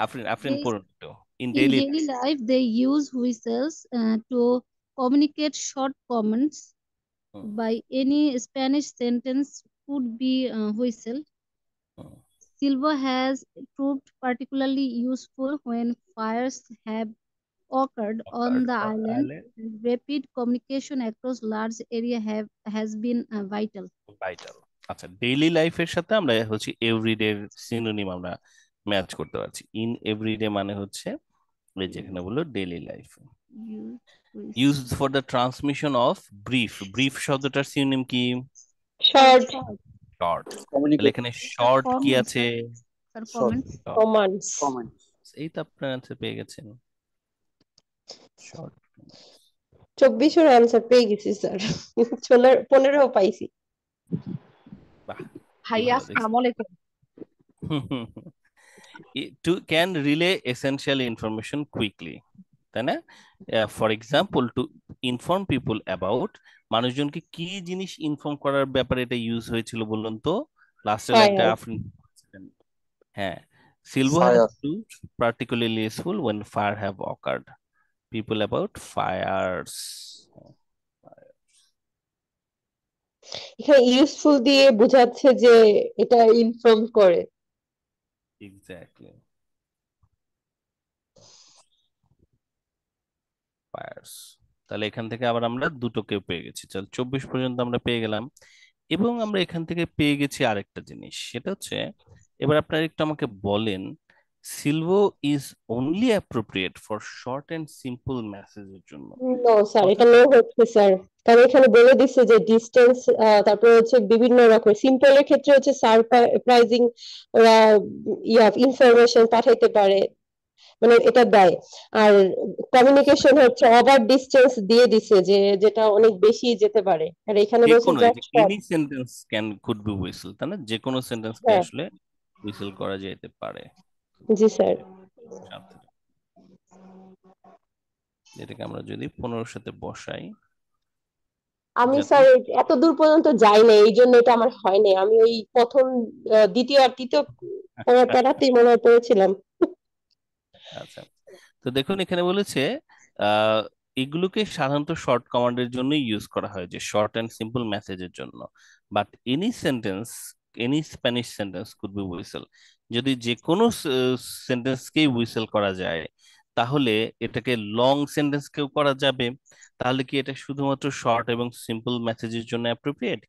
আফরিন আফরিন They, পড়ুন একটু। In in daily daily life, they use whistles to communicate short comments. By any Spanish sentence could be whistle. Silver has proved particularly useful when fires have occurred on the island. Rapid communication across large area has been vital. Vital. আচ্ছা, ডেইলি লাইফের সাথে আমরা হচ্ছে এভরিডে সিনোনিম আমরা ম্যাচ করতে পারছি। ইন এভরিডে মানে হচ্ছে এই যেখানে বললো daily life. Use used for the transmission of brief, brief শব্দটার সিনোনিম কি? শর্ট। শর্ট। তাহলে Communicate. এখানে শর্ট কি comments, আছে? sir, Short. comments. Commands. Comments. এই তো আপনার অ্যান্সার পেয়ে গেছেন, শর্ট। 24 অ্যান্সার পেয়ে গেছি স্যার, 15 পাইছি। বাহ, কি ভাইয়া ভালো দেখছি। আসসালামু আলাইকুম। to can relay essential information quickly, তাই না? For example to inform people about, মানুষজনকে কি জিনিস ইনফর্ম করার ব্যাপারে এটা ইউজ হয়েছিল বলুন তো? লাস্টের লাইনটা ফায়ার। আপনি হ্যাঁ, Silvo has Fire. proved particularly useful when fire have occurred. People about fires. এখানে ইউজফুল দিয়ে বোঝাচ্ছে যে এটা ইনফর্ম করে। Exactly. Fires. তাহলে এখান থেকে আবার আমরা দুটোকে পেয়ে গেছি। চল 24 পর্যন্ত আমরা পেয়ে গেলাম, এবং আমরা এখান থেকে পেয়ে গেছি আরেকটা জিনিস, সেটা হচ্ছে এবার আপনারা একটু আমাকে বলেন, Silbo is only appropriate for short and simple মেসেজের জন্য। নো স্যার, এটা নো হচ্ছে স্যার, কারণ এখানে বলে দিচ্ছে যে ডিস্টেন্স, তারপরে হচ্ছে বিভিন্ন রকম সিম্পলের ক্ষেত্রে হচ্ছে সারপ্রাইজিং ওরা ইনফরমেশন পাঠাইতে পারে, মানে এটা দেয়। আর কমিউনিকেশন হচ্ছে ওভার ডিস্টেন্স দিয়ে দিছে, যে যেটা অনেক বেশি যেতে পারে, আর এখানে যে বলছে কোনো just short. Any sentence can could be whistle, তাই না? যে কোনো সেন্টেন্সকে হ্যাঁ আসলে হুইসল করা যেতে পারে। জি স্যার। এটাকে আমরা যদি 15 সাথে বসাই, আমি যাতে স্যার এত দূর পর্যন্ত যাই না, এই জন্য এটা আমার হয়নি। আমি ওই প্রথম দ্বিতীয় আর তৃতীয় প্যারাতেই মনে হয় পড়েছিলাম। আচ্ছা, তো দেখুন এখানে বলেছে এগুলোকে সাধারণত শর্ট কমান্ডের জন্য ইউজ করা হয়, যে শর্ট এন্ড সিম্পল মেসেজের জন্য। But any Spanish sentence could be whistle, যদি যে কোনো সেন্টেন্সকেই হুইসেল করা যায়, তাহলে এটাকে লং সেন্টেন্সকেও করা যাবে। তাহলে কি এটা শুধুমাত্র শর্ট এবং সিম্পল মেসেজের জন্য appropriate?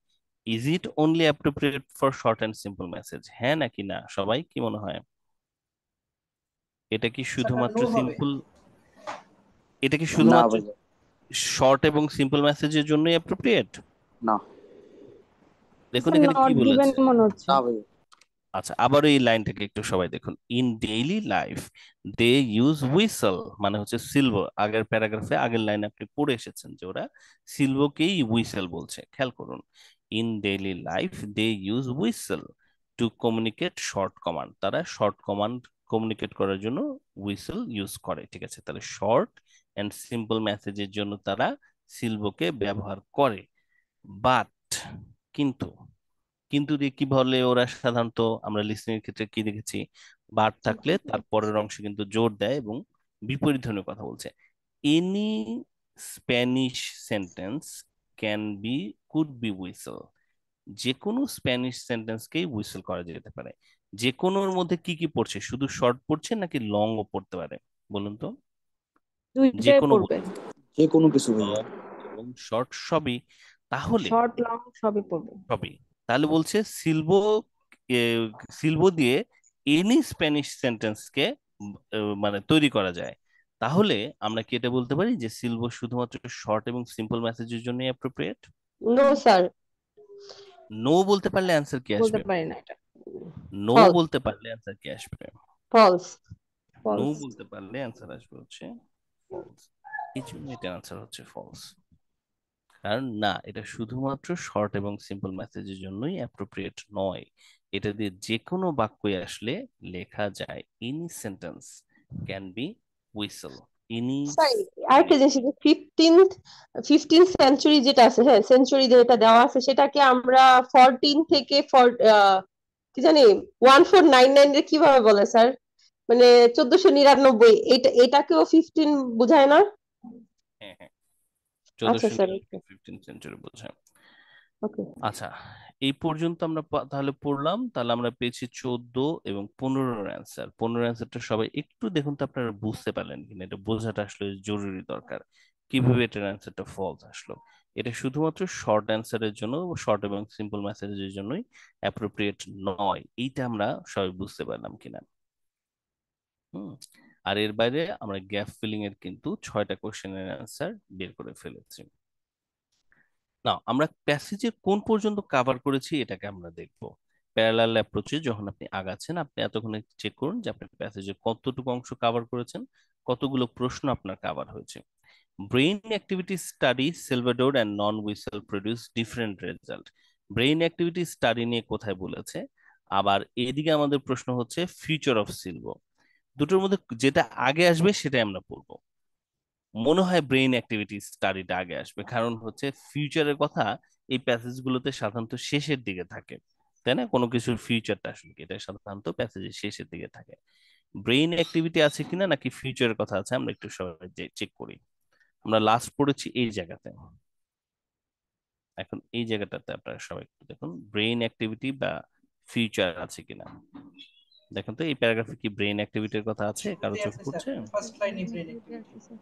Is it only appropriate for short and simple message? হ্যাঁ নাকি না, সবাই কি মনে হয়? এটা কি শুধুমাত্র নো হবে। সিম্পল, এটা কি না শুধুমাত্র ভাইয়া, শর্ট এবং সিম্পল মেসেজের জন্যই অ্যাপ্রোপ্রিয়েট? না। দেখুন স্যার এখানে কি নট গিভেন বলেছে। মনে হচ্ছে। না ভাইয়া। আচ্ছা, আবার এই লাইনটাকে একটু সবাই দেখুন। In daily life they use whistle, মানে হচ্ছে সিলভো। আগের প্যারাগ্রাফে আগের লাইনে আপনি পড়ে এসেছেন যে ওরা সিলভোকেই হুইসেল বলছে, খেয়াল করুন। In daily life they use whistle to communicate short command, তারা শর্ট কমান্ড কমিউনিকেট করার জন্য হুইসেল ইউজ করে। ঠিক আছে, তাহলে শর্ট এন্ড সিম্পল মেসেজের জন্য তারা সিলভোকে ব্যবহার করে। বাট, কিন্তু, কিন্তু দিয়ে কি বলে ওরা সাধারণত? আমরা লিসনিং এর ক্ষেত্রে কি দেখেছি? বাট থাকলে তার পরের অংশে কিন্তু জোর দেয় এবং বিপরীত ধর্মী কথা বলছে। Any Spanish sentence can be could be whistle, যে কোনো স্প্যানিশ সেন্টেন্সকেই হুইসেল করা যেতে পারে। যে কোনোর মধ্যে কি কি পড়ছে? শুধু শর্ট পড়ছে নাকি লং ও পড়তে পারে বলুন তো? যে দুইটাই কোনো পড়বে, যে কোনো কিছু ভাইয়া। লং এবং শর্ট সবই। তাহলে শর্ট লং সবই পড়বে। সবই, তাহলে বলছে সিলভো, এ, সিলভো দিয়ে এনি স্প্যানিশ সেন্টেন্সকে মানে তৈরি করা যায়। তাহলে আমরা কি এটা বলতে পারি যে সিলভো শুধুমাত্র শর্ট এবং সিম্পল মেসেজের জন্য অ্যাপ্রোপ্রিয়েট? No sir. নো বলতে পারলে অ্যান্সার কি বলতে আসবে? পারি না এটা। No false. বলতে পারলে অ্যান্সার কি আসবে? ফলস। No false. বলতে পারলে অ্যান্সার আসবে হচ্ছে ফলস। এই জন্য এটার অ্যান্সার হচ্ছে ফলস। কারণ না, এটা শুধুমাত্র শর্ট এবং সিম্পল মেসেজের জন্যই অ্যাপ্রোপ্রিয়েট নয়। এটা দিয়ে যে কোনো বাক্যই আসলে লেখা যায়। Any sentence can be whistle, any. Sorry, আরেকটা জিনিস, 15th সেঞ্চুরি যেটা আছে, হ্যাঁ সেঞ্চুরি যেটা দেওয়া আছে, সেটাকে আমরা 14 থেকে কি জানি 1499 রে কিভাবে বলে স্যার? মানে 1499, এটাকেও 15 বোঝায় না? হ্যাঁ হ্যাঁ, আচ্ছা 1400 স্যার, 15th সেঞ্চুরি বোঝায়। ওকে। আচ্ছা, এই পর্যন্ত আমরা তাহলে পড়লাম। তাহলে আমরা পেয়েছি 14 এবং 15 অ্যান্সার। 15 অ্যান্সারটা সবাই একটু দেখুন তো আপনারা বুঝতে পারলেন কিনা, এটা বোঝাটা আসলে জরুরি দরকার। কিভাবে এটার অ্যান্সারটা ফলস আসলো, এটা শুধুমাত্র শর্ট অ্যান্সারের জন্য, শর্ট এবং সিম্পল মেসেজের জন্যই অ্যাপ্রোপ্রিয়েট নয়। এইটা আমরা সবাই বুঝতে পারলাম কিনা? হুম। আর এর বাইরে আমরা গ্যাপ ফিলিং এর কিন্তু 6টা কোশ্চেনের অ্যান্সার বের করে ফেলেছি। না, আমরা প্যাসেজের কোন পর্যন্ত কভার করেছি এটাকে আমরা দেখব। প্যারালাল অ্যাপ্রোচে যখন আপনি আগাচ্ছেন, আপনি এতক্ষণে চেক করুন যে আপনি প্যাসেজের কতটুকু অংশ কভার করেছেন, কতগুলো প্রশ্ন আপনার কভার হয়েছে। Brain activity study silbador and non whistle produce different result. Brain activity study নিয়ে কোথায় বলেছে, আবার এদিকে আমাদের প্রশ্ন হচ্ছে ফিউচার অফ সিলভো। দুটোর মধ্যে যেটা আগে আসবে সেটাই আমরা পড়বো। মনে হয় ব্রেইন অ্যাক্টিভিটি স্টাডিটা আগে আসবে, কারণ হচ্ছে ফিউচারের কথা এই প্যাসেজ গুলোতে সাধারণত শেষের দিকে থাকে, তাই না? কোনো কিছুর ফিউচারটা আসলে কি, এটা সাধারণত প্যাসেজের শেষের দিকে থাকে। ব্রেইন অ্যাক্টিভিটি আছে কিনা নাকি ফিউচারের কথা আছে, আমরা একটু সবাই চেক করি। আমরা লাস্ট পড়েছি এই জায়গাতে, এখন এই জায়গাটাতে আপনারা সবাই একটু দেখুন ব্রেইন অ্যাক্টিভিটি বা ফিউচার আছে কিনা। দেখুন তো এই প্যারাগ্রাফে কি ব্রেইন অ্যাক্টিভিটির কথা আছে, কারো শুরুতেই চোখে আছে স্যার, পড়ছে? ফার্স্ট লাইনে ব্রেন অ্যাক্টিভিটি, আছে স্যার।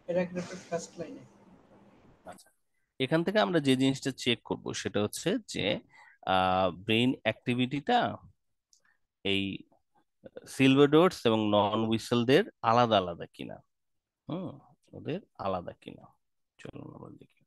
প্যারাগ্রাফের ফার্স্ট লাইনে। আচ্ছা, এখান থেকে আমরা যে জিনিসটা চেক করব সেটা হচ্ছে যে ব্রেইন অ্যাক্টিভিটিটা এই সিলভাডোরস এবং নন হুইসেলদের আলাদা আলাদা কিনা। হুম, ওদের আলাদা কিনা, চলুন আমরা দেখি।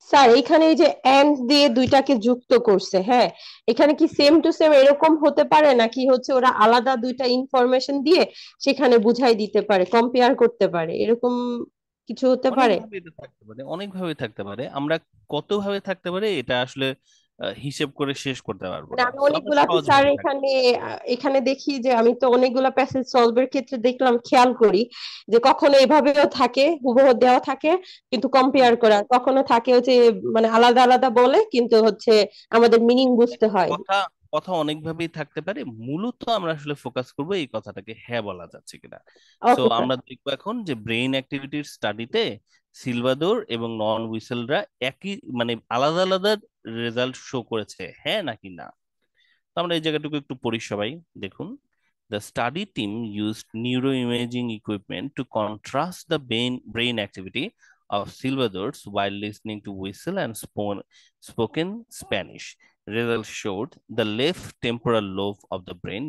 স্যার এখানে এই যে এন্ড দিয়ে দুইটাকে যুক্ত করছে, হ্যাঁ, এখানে কি সেম টু সেম এরকম হতে পারে, নাকি হচ্ছে ওরা আলাদা দুইটা ইনফরমেশন দিয়ে সেখানে বুঝাই দিতে পারে, কম্পেয়ার করতে পারে, এরকম কিছু হতে পারে? অনেকভাবে এটা থাকতে পারে, অনেকভাবে থাকতে পারে। আমরা কতভাবে থাকতে পারে এটা আসলে হিসেব করে শেষ করতে পারবো মানে না, আমি তো আমরা অনেকগুলা সহজ স্যার ভাবে থাকতে। এখানে দেখি যে আমি তো অনেকগুলা প্যাসেজ সলভের ক্ষেত্রে দেখলাম, খেয়াল করি যে কখনো এভাবেও থাকে হুবহু দেওয়া থাকে কিন্তু হুম। কম্পেয়ার করা, কখনো থাকে হচ্ছে মানে আলাদা আলাদা বলে কিন্তু হচ্ছে আমাদের মিনিং বুঝতে হয়। কথা কথা অনেকভাবেই থাকতে পারে, মূলত আমরা আসলে ফোকাস করবো এই কথাটাকে হ্যাঁ বলা যাচ্ছে কিনা। So okay sir. আমরা দেখবো এখন যে ব্রেইন অ্যাক্টিভিটির স্টাডিতে সিলভাদোর এবং নন হুইসেলরা একই মানে আলাদা আলাদা রেজাল্ট শো করেছে, হ্যাঁ নাকি না। তো আমরা এই জায়গাটুকু একটু পড়ি সবাই, দেখুন। The study team used neuroimaging equipment to contrast the brain activity of Silvadores while listening to whistle and spoken Spanish. Results showed the left temporal lobe of the brain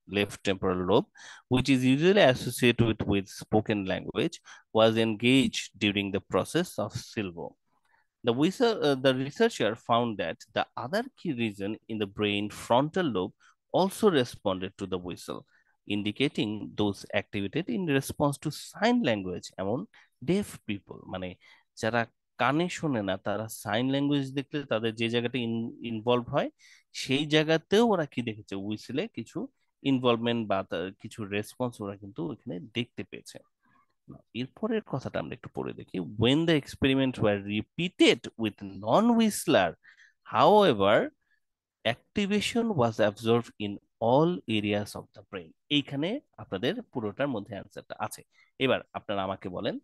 left temporal lobe, which is usually associated with spoken language, was engaged during the process of Silvo. The researcher found that the other key region in the brain frontal lobe also responded to the whistle, indicating those activated in response to sign language among deaf people. মানে যারা কানে শোনে না তারা সাইন ল্যাঙ্গুয়েজ দেখলে তাদের যে জায়গাটা ইনভলভ হয়, সেই জায়গাতেও ওরা কি দেখেছে, হুইসেলে কিছু ইনভলভমেন্ট বা কিছু রেসপন্স ওরা কিন্তু ওখানে দেখতে পেয়েছে। এরপরের কথাটা আমরা একটু পড়ে দেখি। when the experiments were repeated with non-whistler, however, activation was observed in all areas of the brain. এইখানে আপনাদের পুরোটার মধ্যে অ্যান্সারটা আছে। এবার আপনারা আমাকে বলেন,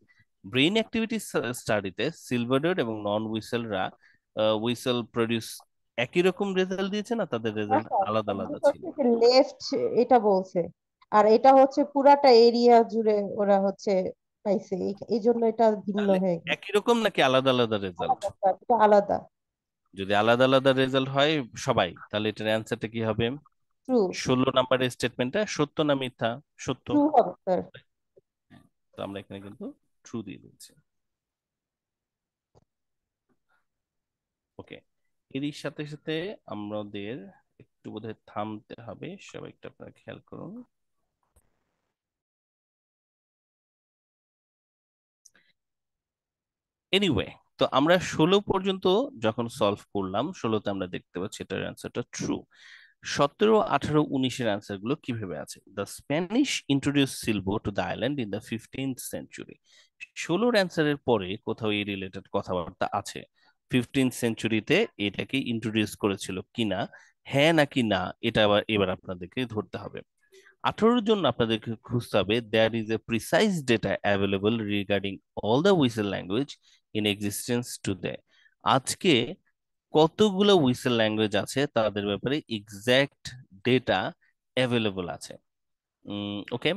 ব্রেইন অ্যাক্টিভিটি স্টাডিতে সিলভারডোর এবং নন হুইসেলরা হুইসেল প্রডিউস একই রকম রেজাল্ট দিয়েছে না তাদের রেজাল্ট আলাদা আলাদা ছিল? লেফট এটা বলছে, আর এটা হচ্ছে পুরাটা এরিয়া জুড়ে ওরা হচ্ছে পাইছে, এই জন্য এটা ভিন্ন তাহলে হয়ে গেছে। একই রকম নাকি আলাদা আলাদা রেজাল্ট? আলাদা sir, এটা আলাদা। যদি আলাদা আলাদা রেজাল্ট হয় সবাই, তাহলে এটার অ্যান্সারটা কি হবে? ট্রু। 16 নম্বরের স্টেটমেন্টটা সত্য না মিথ্যা? সত্য। ট্রু হবে স্যার। হ্যাঁ, তো আমরা এখানে কিন্তু ট্রু দিয়ে দিচ্ছি। ওকে, এরই সাথে সাথে আমাদের একটু বোধহয় থামতে হবে, সবাই একটু আপনারা খেয়াল করুন। এনিওয়ে, তো আমরা 16 পর্যন্ত যখন সলভ করলাম, 16তে আমরা দেখতে পাচ্ছি এটার অ্যান্সারটা ট্রু। 17, 18, 19-এর অ্যান্সার গুলো কিভাবে আছে? The Spanish introduce Silbo to the island in the 15th century. 16-র অ্যান্সারের পরে কোথাও এই রিলেটেড কথাবার্তা আছে? 15th সেঞ্চুরিতে এটাকে ইন্ট্রোডিউস করেছিল কিনা, হ্যাঁ নাকি না, এটা এবার আপনাদেরকে ধরতে হবে। 18-র জন্য আপনাদেরকে খুঁজতে হবে there is a precise data available regarding all the whistle language in existence today. আজকে কতগুলো হুইসেল ল্যাঙ্গুয়েজ আছে তাদের ব্যাপারে এক্সাক্ট ডেটা অ্যাভেলেবল আছে। ওকে।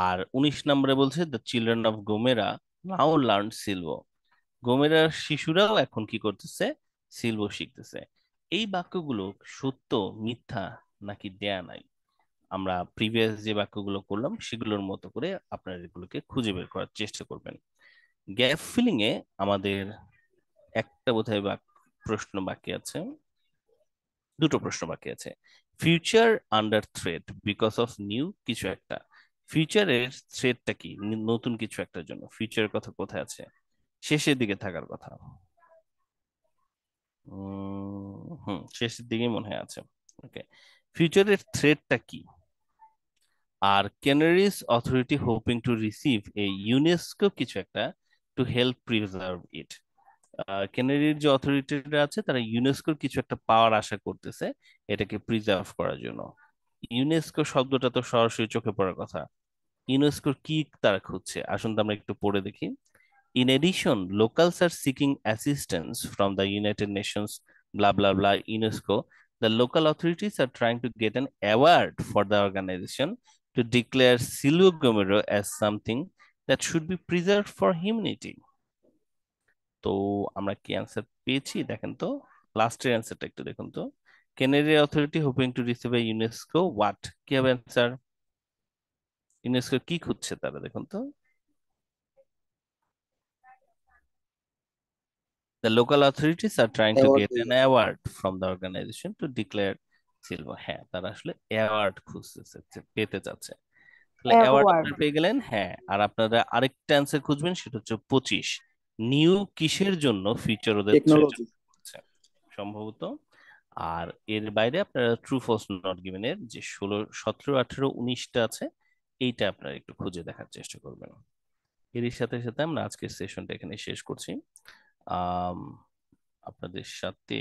আর 19 নম্বরে বলছে the children of Gomera now learn Silbo. গোমেরার শিশুরাও এখন কি করতেছে? সিলভো শিখতেছে। এই বাক্যগুলো সত্য, মিথ্যা নাকি দেয়া নাই? আমরা প্রিভিয়াস যে বাক্যগুলো করলাম সেগুলোর মতো করে আপনারা এগুলোকে খুঁজে বের করার চেষ্টা করবেন। গ্যাপ ফিলিং এ আমাদের একটা বোধহয় প্রশ্ন বাকি আছে, দুটো প্রশ্ন বাকি আছে। Future under threat because of new কিছু একটা। ফিউচারের থ্রেটটা কি? নতুন কিছু একটার জন্য। ফিউচারের কথা কোথায় আছে? শেষের দিকে থাকার কথা। শেষের দিকে মনে হয় আছে। ওকে, ফিউচারের থ্রেটটা কি? আর Canaries authority hoping to receive a UNESCO কিছু একটা টু হেল্প প্রিজার্ভ ইট। ক্যানারির যে অথরিটিরা আছে তারা ইউনেস্কোর কিছু একটা পাওয়ার আশা করতেছে এটাকে প্রিজার্ভ করার জন্য। ইউনেস্কো শব্দটা তো সরাসরি চোখে পড়ার কথা। ইউনেস্কোর কি তারা খুঁজছে? আসুন তো আমরা একটু পড়ে দেখি। In addition, locals are seeking assistance from the United Nations, blah, blah, blah, UNESCO. The local authorities are trying to get an award for the organization to declare Silvio Gomero as something that should be preserved for humanity. তো আমরা কি অ্যান্সার পেয়েছি? দেখেন তো লাস্টের অ্যান্সারটা একটু দেখুন তো। Kennedy authority hoping to receive a UNESCO what? কি হবে অ্যান্সার? ইউনেস্কো কি খুঁজছে তারা? দেখুন তো। The local authorities are trying to award get an পেয়ে গেছে। award from the organization to declare silver. হ্যাঁ, তারা আসলে অ্যাওয়ার্ড খুঁজতেছে, পেতে যাচ্ছে। তাহলে অ্যাওয়ার্ড অ্যাওয়ার্ড। আপনারা পেয়ে গেলেন। হ্যাঁ, আর আপনারা আরেকটা অ্যান্সার খুঁজবেন, সেটা হচ্ছে 25। নিউ কিসের জন্য ফিচার ওদের থ্রেট টেকনোলজি। হচ্ছে সম্ভবত। আর এর বাইরে আপনারা ট্রু ফলস নট গিভেন এর যে 16, 17, 18, 19টা আছে, এইটা আপনারা একটু খুঁজে দেখার চেষ্টা করবেন। এরই সাথে সাথে আমরা আজকের সেশনটা এখানে শেষ করছি। আপনাদের সাথে